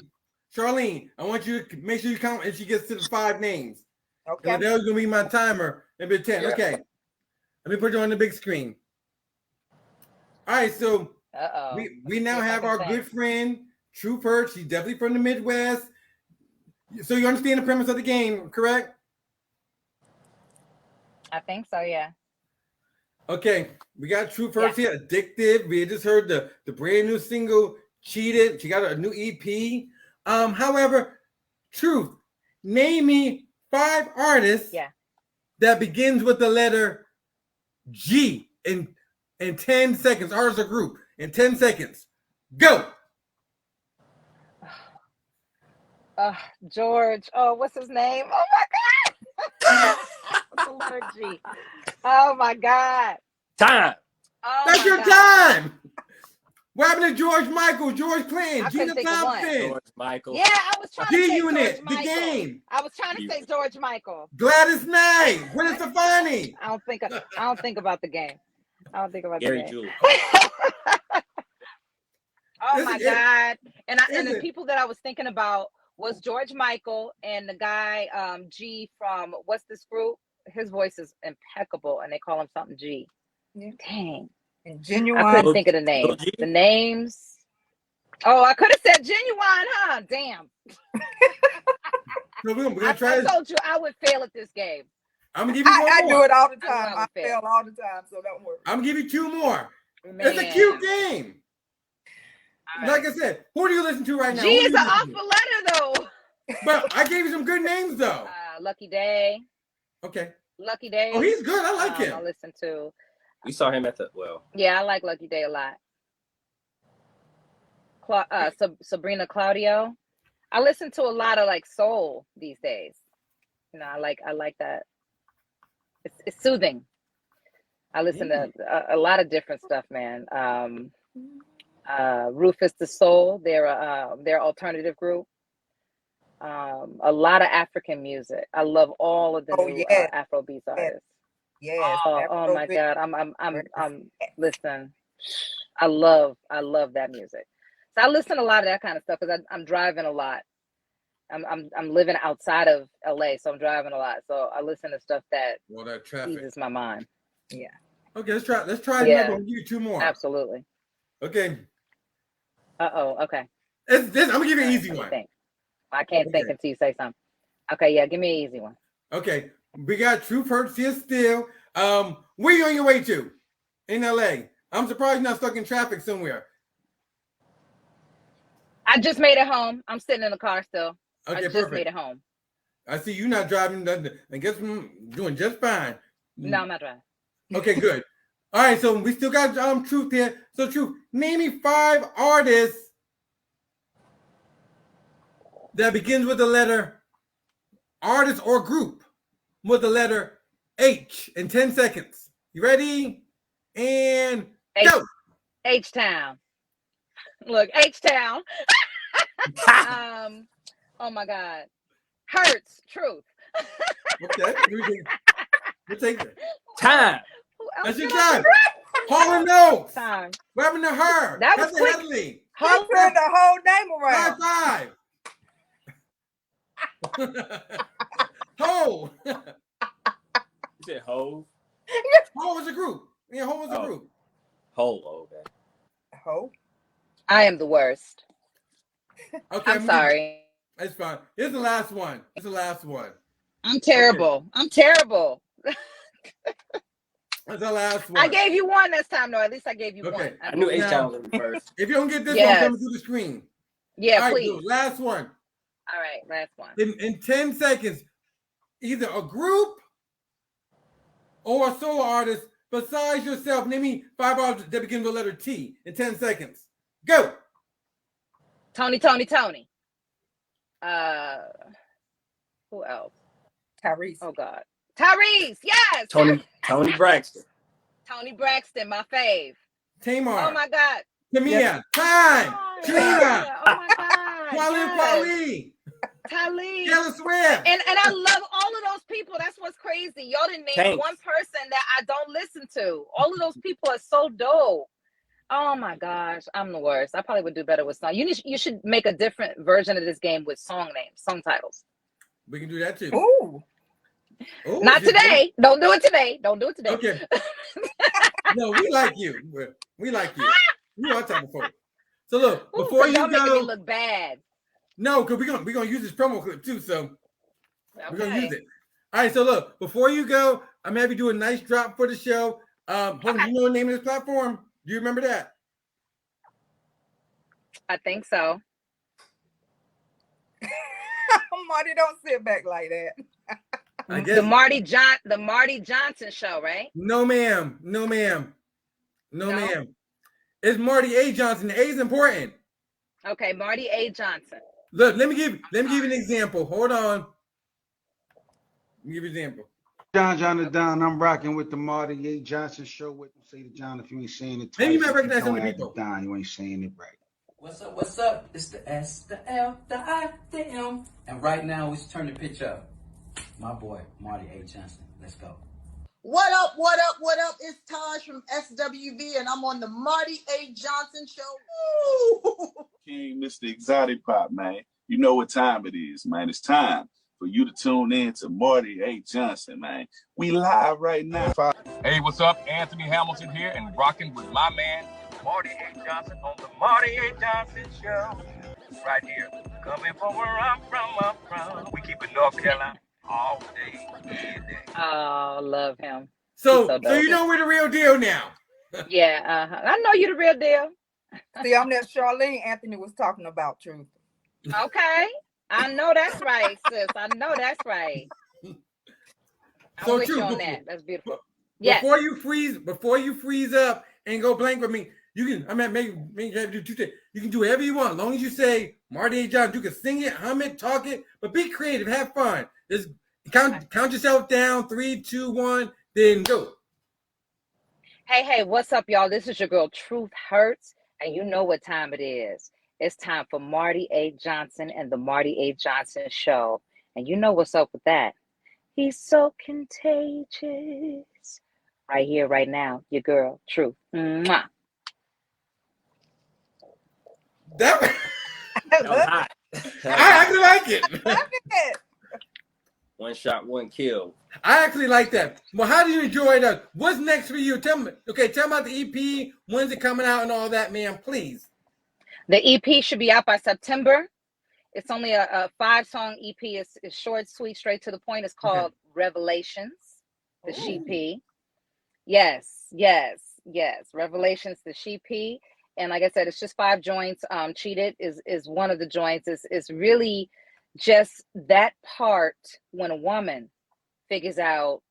Charlene, I want you to make sure you count and she gets to the 5 names. Okay. That was gonna be my timer. Maybe 10. Yeah. Okay. Let me put you on the big screen. All right, so we now have our good friend, True Perch. She's definitely from the Midwest. So you understand the premise of the game, correct? I think so, yeah. Okay, we got True first here. Addicted. We just heard the brand new single, Cheated. She got a new EP. However, Truth, name me 5 artists that begins with the letter G in 10 seconds. Artist or group in 10 seconds. Go. George. Oh, what's his name? Oh my God. The letter G. Oh my God. Time. Oh That's your God. time. What happened to George Michael, George Clinton, Gina Thompson, George Michael. Yeah, I was trying to say G-Unit, George The Michael. Game. I was trying to say George Michael. Gladys Knight, Gwen Stefani. I don't think about the game. I don't think about Gary the game. Jewell. Oh my God. And the people that I was thinking about was George Michael and the guy G from what's this group? His voice is impeccable and they call him something G. Yeah. Dang. And Genuine. I couldn't think of the name. The names. Oh, I could have said Genuine, huh? Damn. So we're gonna try I told you I would fail at this game. I'm gonna give you one I more. do it all the time. I I fail all the time, so don't worry. I'm gonna give you 2 more. Man. It's a cute game. Right. Like I said, who do you listen to right now? G Who do is you an listen to? awful letter though. But I gave you some good names though. Lucky Day. Okay. Lucky Day. Oh, he's good. I like him. I listen to. We saw him at the Yeah, I like Lucky Day a lot. Sabrina Claudio. I listen to a lot of like soul these days. You know, I like that. It's soothing. I listen to a lot of different stuff, man. Rufus the Soul. They're alternative group. A lot of African music. I love all of the new Afrobeats artists. Yes. Oh my God. I'm listen. I love that music. So I listen to a lot of that kind of stuff because I'm driving a lot. I'm living outside of LA, so I'm driving a lot. So I listen to stuff that eases my mind. Yeah. Okay, let's try another one. I'll give you 2 more. Absolutely. Okay. Okay. I'm gonna give you an easy one. I can't think until you say something. Okay, yeah, give me an easy one. Okay. We got True First here still. Where you on your way to? In LA. I'm surprised you're not stuck in traffic somewhere. I just made it home. I'm sitting in the car still. Okay, I just made it home. I see you not driving. I guess I'm doing just fine. No, I'm not driving. Okay, good. All right, so we still got Truth here. So Truth, name me 5 artists that begins with the letter artist or group with the letter H in 10 seconds. You ready? And go. H-Town. Look, H-Town. Oh my God. Hurts. Truth. Okay. We'll take it. Time. That's your time. Hall & Oates. Time. What happened to her? That was quick. Headley. He turned the whole name around. High five. Ho. You said Hove? Ho was a group. Yeah, Ho was a group. Ho, okay. Ho. I am the worst. Okay, I'm sorry. It's fine. Here's the last one. I'm terrible. Okay. I'm terrible. That's the last one. I gave you one this time, though. At least I gave you one. I knew H-Town was first. If you don't get this one, come to the screen. Yeah, all right, please. So last one. All right, last one. In 10 seconds, either a group or a solo artist besides yourself. Name me 5 artists that begin with the letter T in 10 seconds. Go. Tony. Who else? Tyrese. Oh God. Tyrese, yes. Tony Braxton. Tony Braxton, my fave. Tamar. Oh my God. Tamia. Yes. Time. Trina. Oh my God. Kweli. Talib. Taylor Swift. And I love all of those people. That's what's crazy. Y'all didn't name one person that I don't listen to. All of those people are so dope. Oh my gosh, I'm the worst. I probably would do better with song. You should make a different version of this game with song names, song titles. We can do that too. Ooh. Not today. Don't do it today. Okay. No, we like you. We like you. You are type of folk. So look, before you go, making me go, look bad. No, because we're gonna use this promo clip too. So we're gonna use it. All right. So look, before you go, I'm gonna have you do a nice drop for the show. Hold on, you know the name of this platform? Do you remember that? I think so. Marty, don't sit back like that. I guess The Marty Johnson show, right? No, ma'am. No, ma'am. No, ma'am. It's Marty A. Johnson. The A is important. Okay, Marty A. Johnson. Look, let me give you an example. Hold on. Let me give you an example. John the Don. I'm rocking with the Marty A. Johnson show. What you say to John if you ain't saying it twice? Maybe you might recognize some of the people. Don, you ain't saying it right. What's up? What's up? It's the S, the L, the I, the M. And right now, it's turn the pitch up. My boy, Marty A. Johnson. Let's go. What up, what up, what up? It's Taj from SWV, and I'm on the Marty A. Johnson Show. Woo! King, Mr. Exotic Pop, man. You know what time it is, man. It's time for you to tune in to Marty A. Johnson, man. We live right now. Hey, what's up? Anthony Hamilton here and rocking with my man, Marty A. Johnson on the Marty A. Johnson Show. Right here. Coming from where I'm from. We keep it North Carolina all day, every day. Oh, love him. So you know we're the real deal now. Yeah, I know you're the real deal. See, I'm that Charlene Anthony was talking about, Truth. Okay. I know that's right, sis. I know that's right. So I'm with Truth, you on that. That's beautiful. Yes. Before you freeze up and go blank with me, you can. I mean, maybe you have to do 2 things. You can do whatever you want, as long as you say Marty A. Johnson. You can sing it, hum it, talk it, but be creative, have fun. Just count yourself down. 3, 2, 1, then go. Hey, what's up, y'all? This is your girl, Truth Hurts, and you know what time it is. It's time for Marty A. Johnson and the Marty A. Johnson Show. And you know what's up with that. He's so contagious. Right here, right now, your girl, Truth. Mwah. That was hot. I actually like it. Love it. One shot, one kill. I actually like that. Well, how do you enjoy that? What's next for you? Tell me about the EP. When's it coming out and all that, man? Please. The EP should be out by September. It's only a 5-song EP. It's short, sweet, straight to the point. It's called Revelations, the She-P. Yes. Revelations, the She-P. And like I said, it's just 5 joints. Cheated is one of the joints. It's really just that part when a woman figures out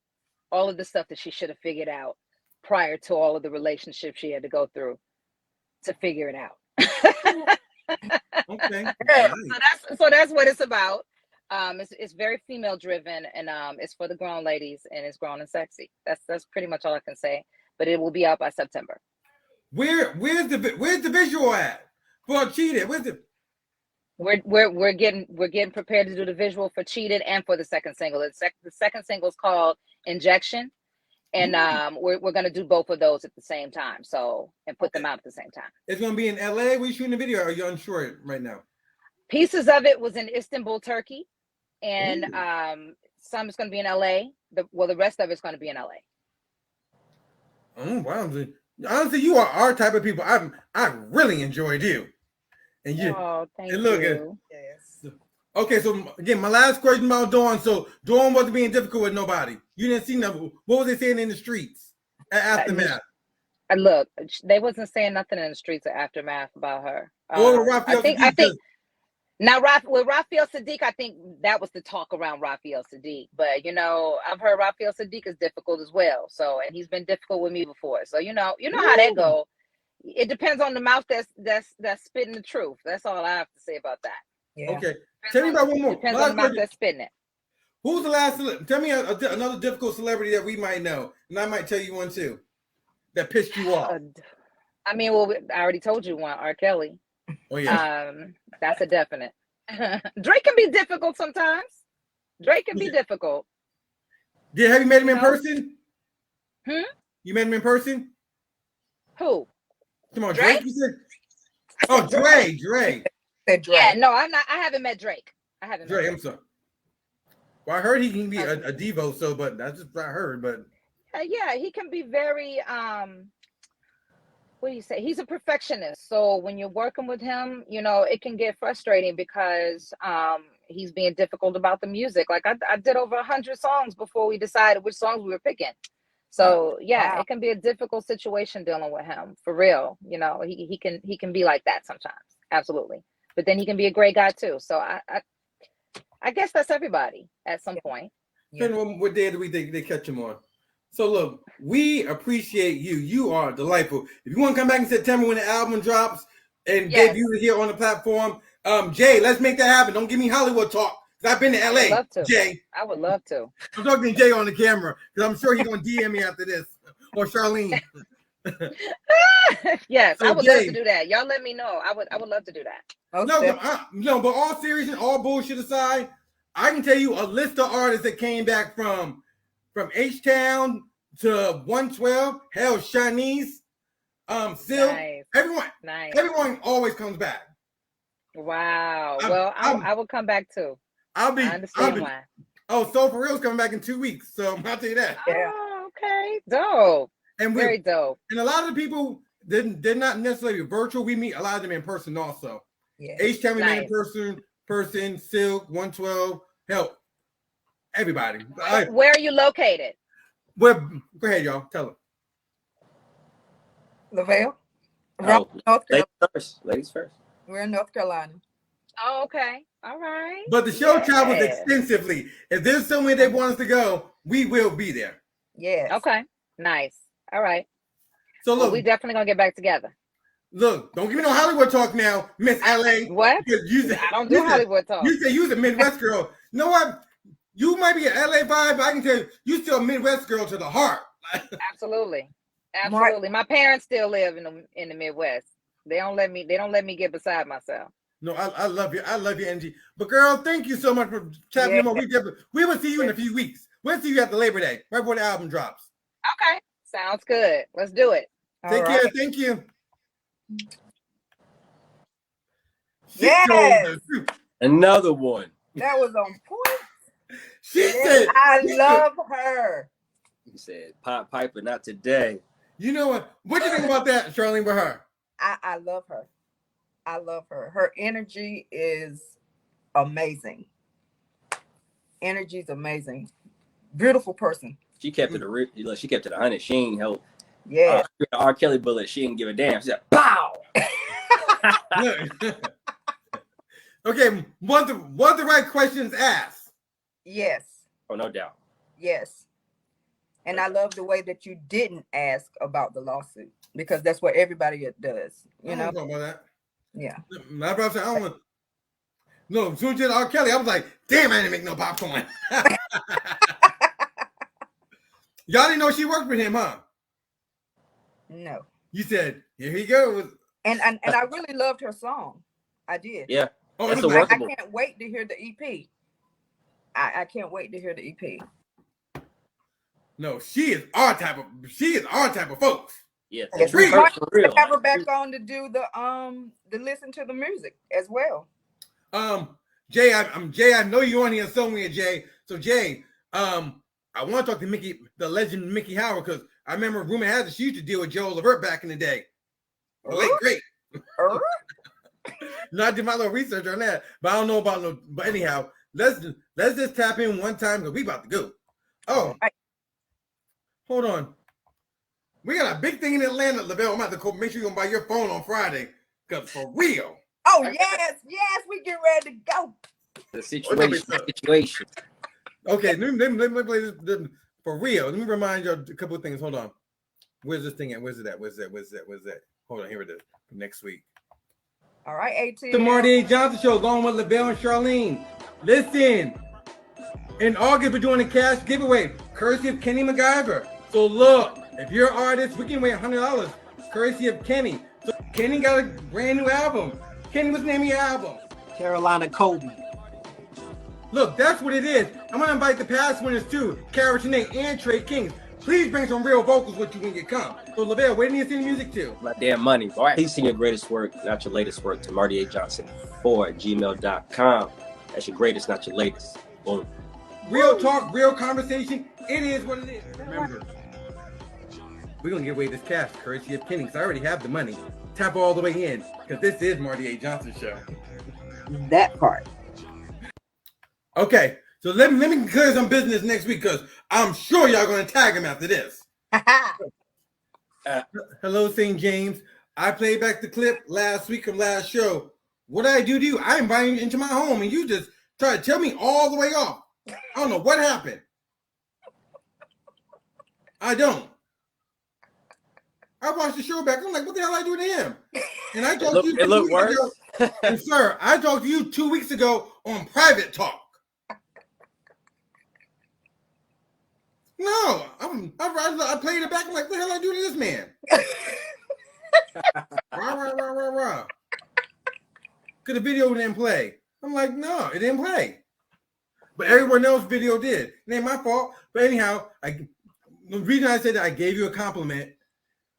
all of the stuff that she should have figured out prior to all of the relationships she had to go through to figure it out. Okay. So that's what it's about. It's very female driven, and it's for the grown ladies, and it's grown and sexy. That's pretty much all I can say. But it will be out by September. Where's the visual at? For Cheated, We're getting prepared to do the visual for Cheated and for the second single. The second single is called Injection, and we're gonna do both of those at the same time. And put them out at the same time. It's gonna be in LA. We're shooting the video. Are you unsure right now? Pieces of it was in Istanbul, Turkey, and some is gonna be in LA. The rest of it's gonna be in LA. Oh wow! Honestly, you are our type of people. I really enjoyed you. And you, thank you. Yes. Okay, so again, my last question about Dawn. So Dawn wasn't being difficult with nobody. You didn't see nothing. What was they saying in the streets at Aftermath? Look, they wasn't saying nothing in the streets of Aftermath about her. Raphael I think now with Raphael Sadiq, I think that was the talk around Raphael Sadiq. But I've heard Raphael Sadiq is difficult as well. So, and he's been difficult with me before. So you know how that go. It depends on the mouth that's spitting the truth. That's all I have to say about that. Yeah. Okay. Tell me about one more. Depends on the mouth that's spitting it. Who's the last? Tell me another difficult celebrity that we might know, and I might tell you one too. That pissed you off. I mean, well, I already told you one. R. Kelly. Oh yeah. That's a definite. Drake can be difficult sometimes. Drake can be difficult. Have you met him in person? You met him in person? Who? Come on, Drake. Drake. Yeah, no, I haven't met Drake. I haven't. Drake, I'm sorry. Well, I heard he can be a divo, but that's just what I heard. But yeah, he can be very what do you say? He's a perfectionist. So when you're working with him, it can get frustrating because he's being difficult about the music. Like I did over 100 songs before we decided which songs we were picking. So yeah, it can be a difficult situation dealing with him for real. You know, he can be like that sometimes. Absolutely. But then he can be a great guy too. So I guess that's everybody at some point. Depending on what day of the week they catch him on. So look, we appreciate you. You are delightful. If you want to come back in September when the album drops and debut it here on the platform, Jay, let's make that happen. Don't give me Hollywood talk. Cause I've been to LA. I would love to. Jay. I would love to. I'm talking to Jay on the camera because I'm sure he's gonna DM me after this. Or Charlene. Yes, So I would Jay, love to do that. Y'all let me know. I would love to do that. No, but all seriousness, all bullshit aside, I can tell you a list of artists that came back from H-Town to 112, hell, Shanice, Silk, everyone always comes back. Wow. I will come back too. I understand why. Oh, Soul For Real's coming back in 2 weeks, so I'll tell you that. Oh, okay. Dope. And very dope. And a lot of the people they're not necessarily virtual. We meet a lot of them in person also. Yeah. H-Town we met in person, Silk, 112, hell, everybody. Where are you located? Go ahead, y'all. Tell them. Lavelle. Ladies first. We're in North Carolina. Oh, okay. All right. But the show travels extensively. If there's somewhere they want us to go, we will be there. Yeah. Okay. Nice. All right. So look, we definitely gonna get back together. Look, don't give me no Hollywood talk now, Miss LA. What? I don't do Hollywood talk. You say you're a Midwest girl. You know what? You might be an LA vibe, but I can tell you still a Midwest girl to the heart. Absolutely. My parents still live in the Midwest. They don't let me get beside myself. No, I love you. I love you, Angie. But girl, thank you so much for chatting. We will see you in a few weeks. We'll see you after Labor Day, right before the album drops. Okay. Sounds good. Let's do it. Take care. Thank you. Yes. Another one. That was on point. She said, I love her. He said, Pop Piper, not today. You know what? What do you think about that, Charlene, with her? I love her. I love her. Her energy is amazing. Energy's amazing. Beautiful person. She kept it a she kept it 100. She ain't held. Yeah. R. Kelly bullet. She didn't give a damn. She said, "Pow." Okay, was the right questions asked? Yes. Oh, no doubt. Yes. And I love the way that you didn't ask about the lawsuit because that's what everybody does. You know. Talk about that. Yeah. My brother said, I don't want. No, as soon as you did R. Kelly, I was like, damn, I didn't make no popcorn. Y'all didn't know she worked with him, huh? No. You said, here he goes. And I really loved her song. I did. Yeah. Oh, that's I can't wait to hear the EP. I can't wait to hear the EP. No, she is our type of folks. Yeah, yes, we have her back on to do the listen to the music as well. Jay, I know you're on here somewhere, Jay. So Jay, I want to talk to the legend Mickey Howard, because I remember rumor has it she used to deal with Joel Levert back in the day. Late great. No, I did my little research on that, but I don't know about but anyhow, let's just tap in one time because we about to go. Oh, hold on. We got a big thing in Atlanta, Lavelle. I'm about to make sure you're gonna buy your phone on Friday. Cause for real. Oh, yes, we get ready to go. The situation. Okay, let me play this for real. Let me remind you a couple of things. Hold on. Where's this thing at? Where's it at? Where's that? Hold on, here it is. Next week. All right, 18. The Marty A. Johnson Show, going with Lavelle and Charlene. Listen, in August, we're doing a cash giveaway, courtesy of Kenny MacGyver. So look, if you're an artist, we can win $100, courtesy of Kenny. So Kenny got a brand new album. Kenny, what's the name of your album? Carolina Kobe. Look, that's what it is. I'm gonna invite the past winners too, Cara Tanae and Trey Kings. Please bring some real vocals with you when you come. So Lavelle, where do you send music to? My damn money. All right. Please send your greatest work, not your latest work, to Marty A. Johnson 4@gmail.com. That's your greatest, not your latest. Boom. Real talk, real conversation. It is what it is. Remember, we're gonna give away this cash, courtesy of Kenny, because I already have the money. Tap all the way in, because this is Marty A. Johnson Show. That part. Okay, so let me clear some business next week, because I'm sure y'all gonna tag him after this. Hello, St. James. I played back the clip last week from last show. What did I do to you? I invited you into my home, and you just tried to tell me all the way off. I don't know what happened. I don't. I watched the show back. I'm like, what the hell I do to him? And I talked to you 2 weeks ago. And sir, I talked to you 2 weeks ago on private talk. No, I played it back. I'm like, what the hell I do to this man? Rah. Because the video didn't play. I'm like, no, it didn't play. But everyone else's video did. It ain't my fault. But anyhow, the reason I said that I gave you a compliment,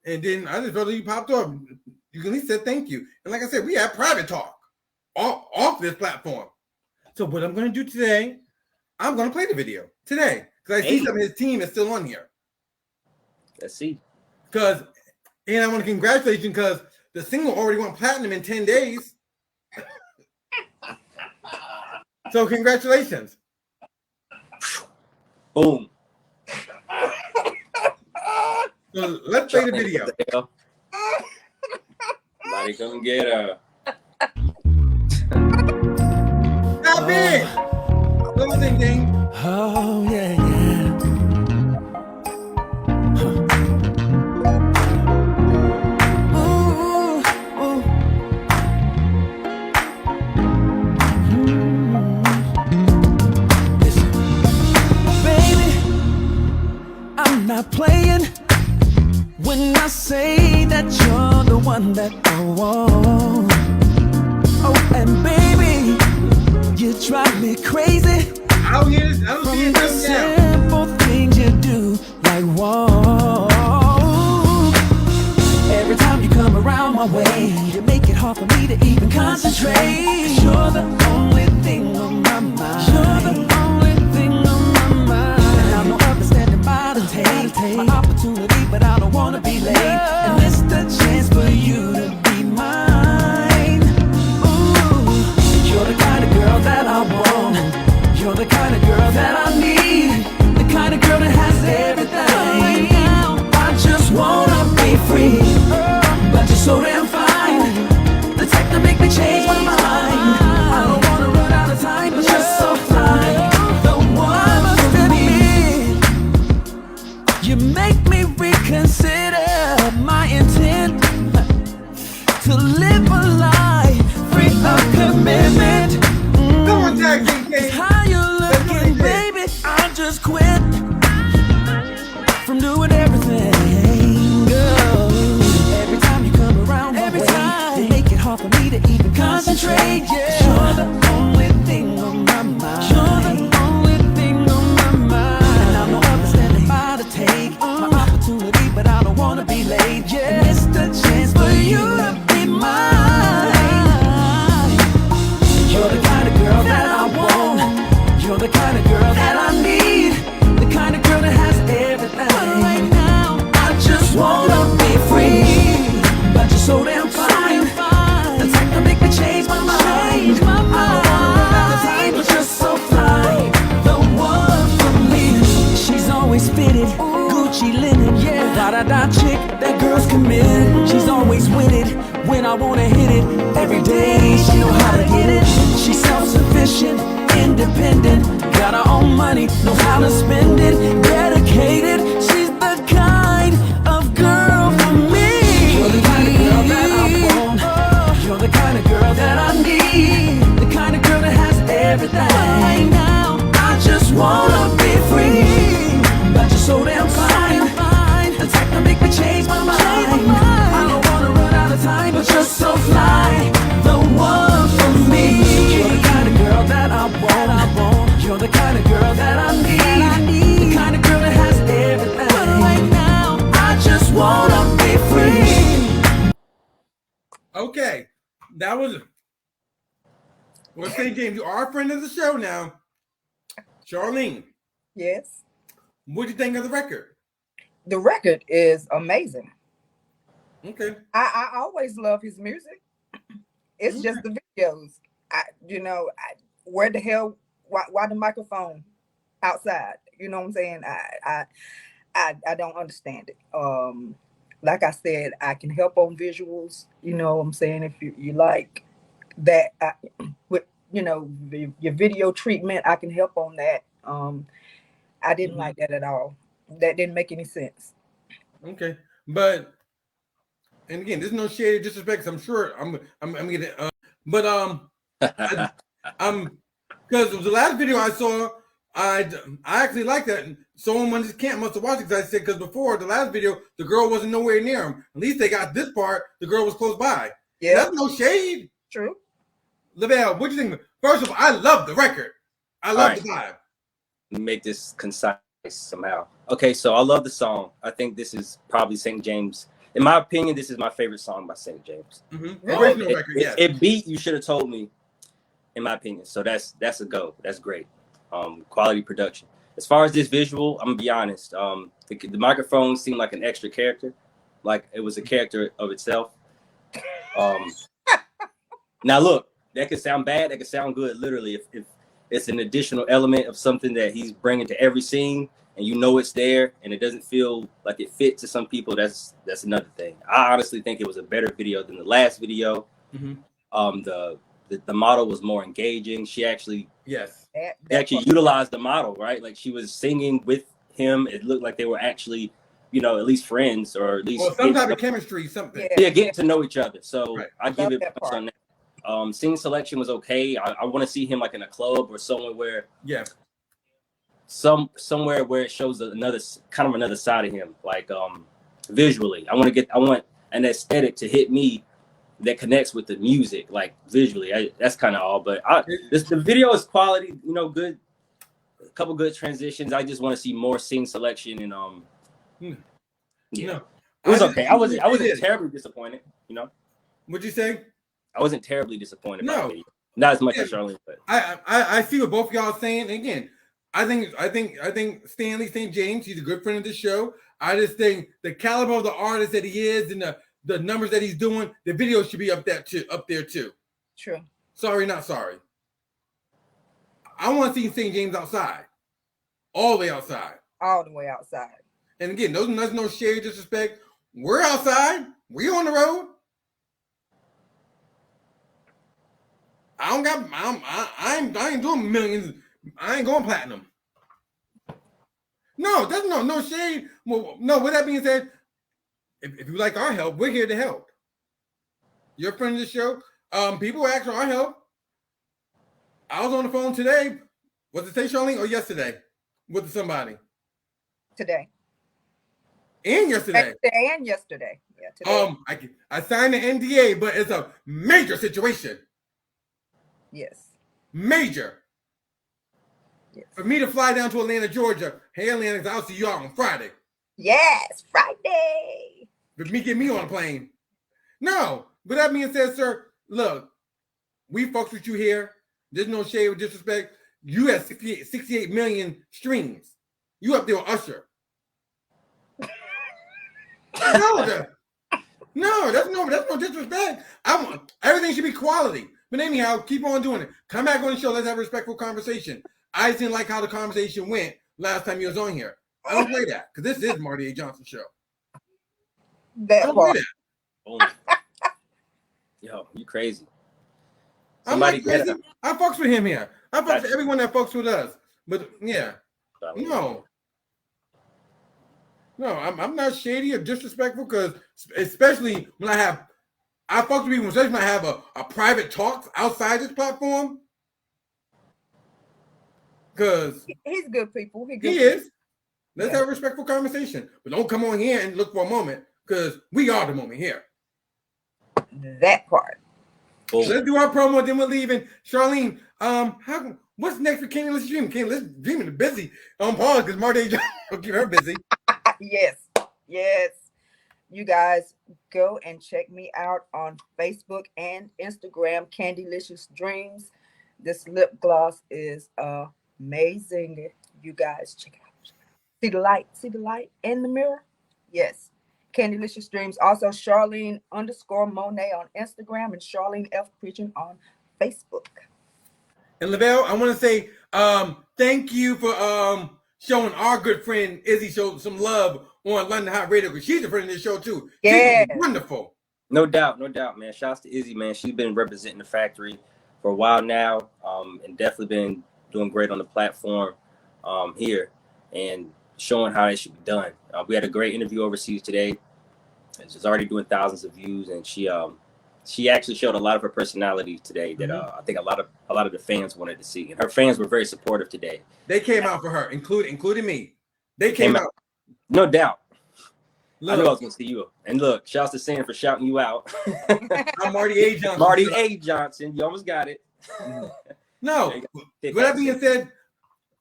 and then I just felt that you popped up. You at least said thank you. And like I said, we have private talk off this platform. So what I'm going to do today, I'm going to play the video today. Because I see some of his team is still on here. Let's see. And I want to congratulate you because the single already went platinum in 10 days. So congratulations. Boom. So let's play the video. Somebody come get her. Stop it! Little ding. Oh, yeah. Not playing when I say that you're the one that I want. Oh, and baby, you drive me crazy. I don't see it. The simple things you do, like whoa. Every time you come around my way, you make it hard for me to even concentrate. 'Cause you're the only thing on my mind. You're the only thing on my mind. And I know other standing by to take my opportunity, but I don't wanna be late. And it's the chance for you to be mine. Ooh, you're the kind of girl that I want. You're the kind of girl that I need. The kind of girl that has everything. I just wanna be free, but you're so damn fine. The type to make me change my mind. I don't wanna run out of time, but you're so fly. The one for me. You make me reconsider my intent to live a life free of commitment. Come on, Jack King. How you looking, baby? I just quit from doing everything, girl. Every time you come around my way, you make it hard for me to even concentrate. Yeah, you're the only thing on my mind. You're the only thing on my mind. And I know others standing by to take my opportunity, but I don't wanna be late. Yeah, and it's the chance for you to be mine. You're the kind of girl that I want. You're the kind of girl that I need. The kind of girl that has everything. But right now, I just wanna be free. But you're so damn fine. The type to make me change my mind. I don't wanna run out of time, but you're so fly. The one for me. She's always fitted, Gucci linen. Yeah, da-da-da chick, that girl's committed. She's always with it when I wanna hit it. Every day she know how to get it. She's self-sufficient, independent, got her own money, knows how to spend it. Dedicated, she's the kind of girl for me. You're the kind of girl that I want. You're the kind of girl that I need. The kind of girl that has everything. Right now, I just wanna be free. But you're so damn fine. The type to make me change my mind. I don't wanna run out of time, but you're so fly. The one for me. You're the kind of girl that I want. You're the kind of girl that I need. The kind of girl that has everything. But right now, I just wanna be free. Okay, that was it. Well, St. James, you are a friend of the show now. Charlene. Yes. What do you think of the record? The record is amazing. Okay. I always love his music. It's just the videos. Where the hell? Why the microphone outside? You know what I'm saying? I don't understand it. Like I said, I can help on visuals. You know what I'm saying? If you like that, with your video treatment, I can help on that. I didn't like that at all. That didn't make any sense. Okay, but and again, there's no shade of disrespect. 'Cause I'm sure I'm gonna. But I'm because the last video I saw, I actually liked that. And someone on this camp must have watched it because I said because before the last video, the girl wasn't nowhere near him. At least they got this part. The girl was close by. Yeah, that's no shade. True. Lavelle, what do you think? First of all, I love the record. I love the vibe. Make this concise somehow. Okay, so I love the song. I think this is probably St. James. In my opinion, this is my favorite song by St. James. Original record, yes. It beat You Should Have Told Me, in my opinion. So that's a go. That's great. Quality production. As far as this visual, I'm gonna be honest. The microphone seemed like an extra character, like it was a character of itself. Now look, that could sound bad. That could sound good. Literally, if it's an additional element of something that he's bringing to every scene, and you know it's there, and it doesn't feel like it fits to some people, that's another thing. I honestly think it was a better video than the last video. The model was more engaging. She actually utilized the model, right? Like she was singing with him. It looked like they were actually, at least friends, or at least some type of chemistry, something. Yeah, getting to know each other. So I give it points on that. Scene selection was okay. I want to see him like in a club or somewhere where somewhere where it shows another side of him, like visually. I want an aesthetic to hit me that connects with the music, like visually. That's kind of all. But the video is quality, good. A couple good transitions. I just want to see more scene selection and it was okay. I wasn't terribly disappointed. What'd you say? I wasn't terribly disappointed. No, not as much as Charlene. But I see what both y'all saying. And again, I think Stanley St. James, he's a good friend of the show. I just think the caliber of the artist that he is and the numbers that he's doing, the video should be up there too. True. Sorry, not sorry. I want to see St. James outside, all the way outside. All the way outside. And again, there's no shade, disrespect. We're outside. We on the road. I ain't doing millions. I ain't going platinum. No, that's no shade. Well, no, with that being said, if you like our help, we're here to help. You're a friend of the show. People ask for our help. I was on the phone today. Was it today, Charlene, or yesterday? With somebody. Today. And yesterday. And yesterday. Yeah, today. I signed the NDA, but it's a major situation. Yes. Major. Yes. For me to fly down to Atlanta, Georgia. Hey, Atlanta, I'll see you all on Friday. Yes, Friday. But get me on a plane. No. But that being said, sir, look, we fucks with you here. There's no shade or disrespect. You have 68 million streams. You up there with Usher. No, that's no disrespect. Everything should be quality. But anyhow, keep on doing it. Come back on the show. Let's have a respectful conversation. I just didn't like how the conversation went last time you was on here. I don't play that because this is Marty A. Johnson show. I don't play that. Oh. Yo, you crazy. I'm not crazy. I fucks with him here. I fucks with everyone that fucks with us. But yeah, no, I'm not shady or disrespectful because especially when I fuck with people, especially when I have a private talk outside this platform. Because he's good people. He is. Let's have a respectful conversation. But don't come on here and look for a moment because we are the moment here. That part. So let's do our promo, then we're leaving. Charlene, what's next for Kenny Let's Dream? Kenny Let's Dream is busy on pause because Marty will keep her busy. Yes. You guys go and check me out on Facebook and Instagram, Candylicious Dreams. This lip gloss is amazing. You guys check it out. See the light in the mirror? Yes. Candylicious Dreams. Also Charlene _Monet on Instagram and Charlene F. Preaching on Facebook. And Lavelle, I want to say thank you for showing our good friend Izzy some love on London Hot Radio because she's a friend of this show too. Yes. She's wonderful. No doubt, man. Shouts to Izzy, man. She's been representing the factory for a while now, and definitely been doing great on the platform here and showing how it should be done. We had a great interview overseas today. She's already doing thousands of views, and she actually showed a lot of her personality today that I think a lot of the fans wanted to see, and her fans were very supportive today. They came out for her, including me. They came out. No doubt. Look, I knew I was gonna see you. And look, shouts to Sam for shouting you out. I'm Marty A. Johnson. Marty A. Johnson. You almost got it. No. With that being said,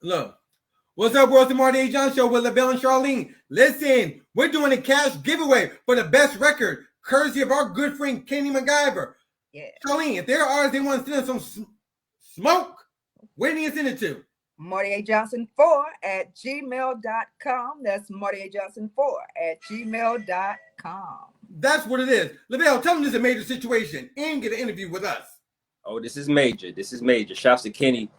look. What's up, world? The Marty A. Johnson Show with LaBelle and Charlene. Listen, we're doing a cash giveaway for the best record, courtesy of our good friend Kenny MacGyver. Yeah. Charlene, if there are artists they want to send us some smoke, where do you send it to? MartyAJohnson4@gmail.com. That's MartyAJohnson4@gmail.com. That's what it is. LaBelle, tell them this is a major situation and get an interview with us. Oh, this is major. Shouts to Kenny.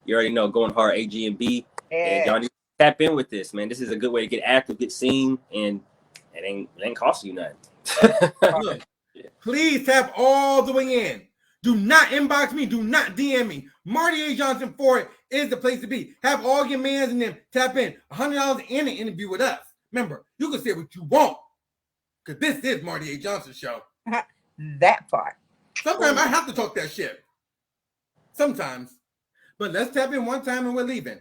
You already know, going hard, AG and B. And y'all need to tap in with this, man. This is a good way to get active, get seen, and it ain't costing you nothing. Look, please tap all the way in. Do not inbox me. Do not DM me. Marty A. Johnson 4 is the place to be. Have all your mans in them tap in. $100 in an interview with us. Remember, you can say what you want because this is Marty A. Johnson Show. That part. Sometimes I have to talk that shit. Sometimes. But let's tap in one time and we're leaving.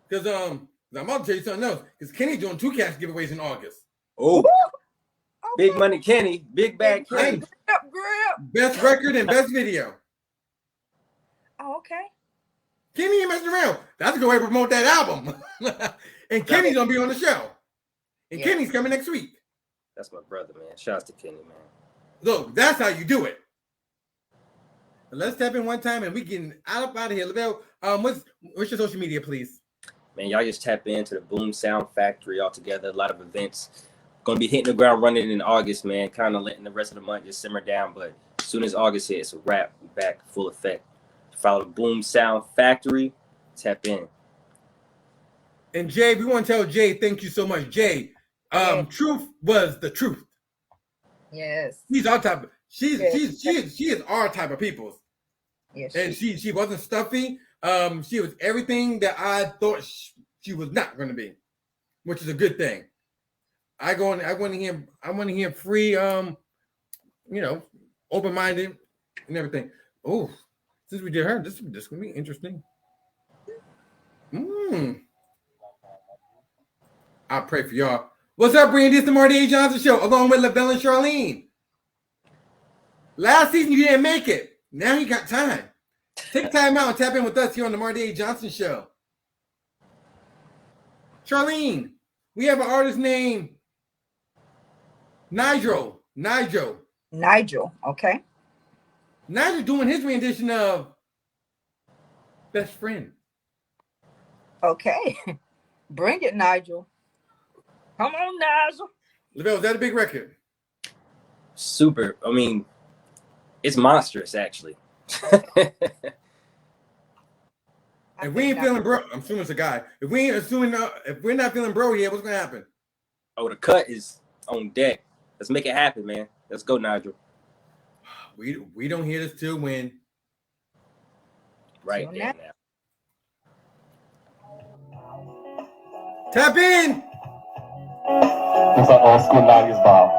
Because I'm about to tell you something else. Because Kenny's doing 2 cash giveaways in August. Oh, big money Kenny, big bag Kenny. Best record and best video. Oh, okay. Kenny ain't messing around. That's a good way to promote that album. And Kenny's gonna be on the show. And Kenny's coming next week. That's my brother, man. Shouts to Kenny, man. Look, that's how you do it. Let's tap in one time and we can out of here. LaBelle, what's your social media, please? Man, y'all just tap into the Boom Sound Factory altogether. A lot of events. Going to be hitting the ground running in August, man. Kind of letting the rest of the month just simmer down. But as soon as August hits, it's a wrap. We're back full effect. Follow the Boom Sound Factory. Tap in. And Jay, we want to tell Jay, thank you so much. Jay, truth was the truth. Yes. She's our type of, she is our type of people. Yes. And she wasn't stuffy. She was everything that I thought she was not going to be, which is a good thing. I want to hear free, open-minded and everything. Oh, since we did her, this is going to be interesting. I pray for y'all. What's up, Brandy? It's the Marty A. Johnson Show, along with LaBelle and Charlene. Last season, you didn't make it. Now you got time. Take time out and tap in with us here on the Marty A. Johnson Show. Charlene, we have an artist named Nigel. Okay. Nigel doing his rendition of Best Friend. Okay. Bring it, Nigel. Come on, Nigel. LaBelle, is that a big record? Super. I mean, it's monstrous, actually. If we ain't feeling bro, I'm assuming it's a guy. If we're not feeling bro here, what's gonna happen? Oh, the cut is on deck. Let's make it happen, man. Let's go, Nigel. We don't hear this till when. Right there now. Tap in. It's an old school 90s bomb.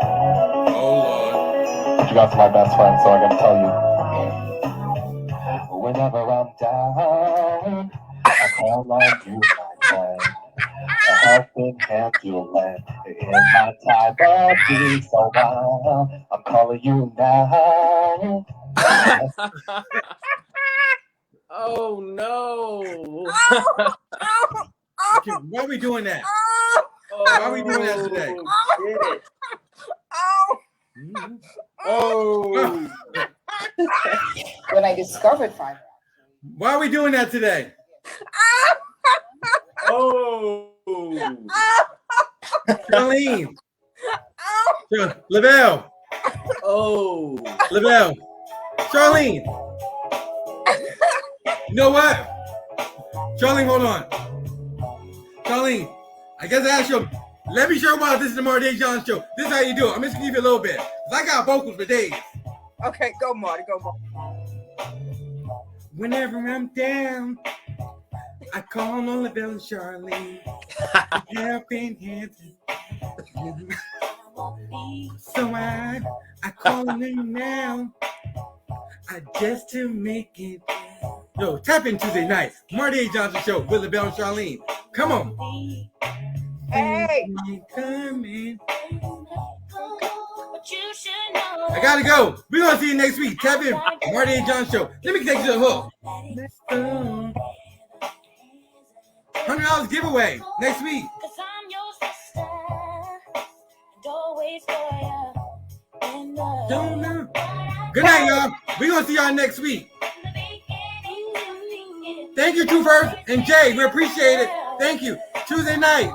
Oh Lord. But you guys are my best friend, so I gotta tell you. Whenever I'm down, I call on you, my friend. A helping hand you'll lend in my time of being so wild. I'm calling you now. Oh no! Okay, why are we doing that? Why are we doing that today? Oh! When I discovered fiber. Why are we doing that today? Oh! Charlene. LaBelle. Oh! LaBelle. Charlene. You know what? Charlene, hold on. Charlene, I guess I asked you. Let me show why this is the Marty A. Johnson Show. This is how you do it. I'm just gonna give you a little bit. I got vocals for days. Okay, go Marty, go Marty. Whenever I'm down, I call on LaBelle and Charlene. Helping hands. So I call them now. I just to make it. Yo, tap in Tuesday night. Marty A. Johnson Show with LaBelle and Charlene. Come on. Hey. Coming. I gotta go. We're gonna see you next week. Tap in Marty A. Johnson Show. Let me take you to the hook. $100 giveaway next week. Don't know. Good night, y'all. We're gonna see y'all next week. Thank you, Two First and Jay. We appreciate it. Thank you. Tuesday night.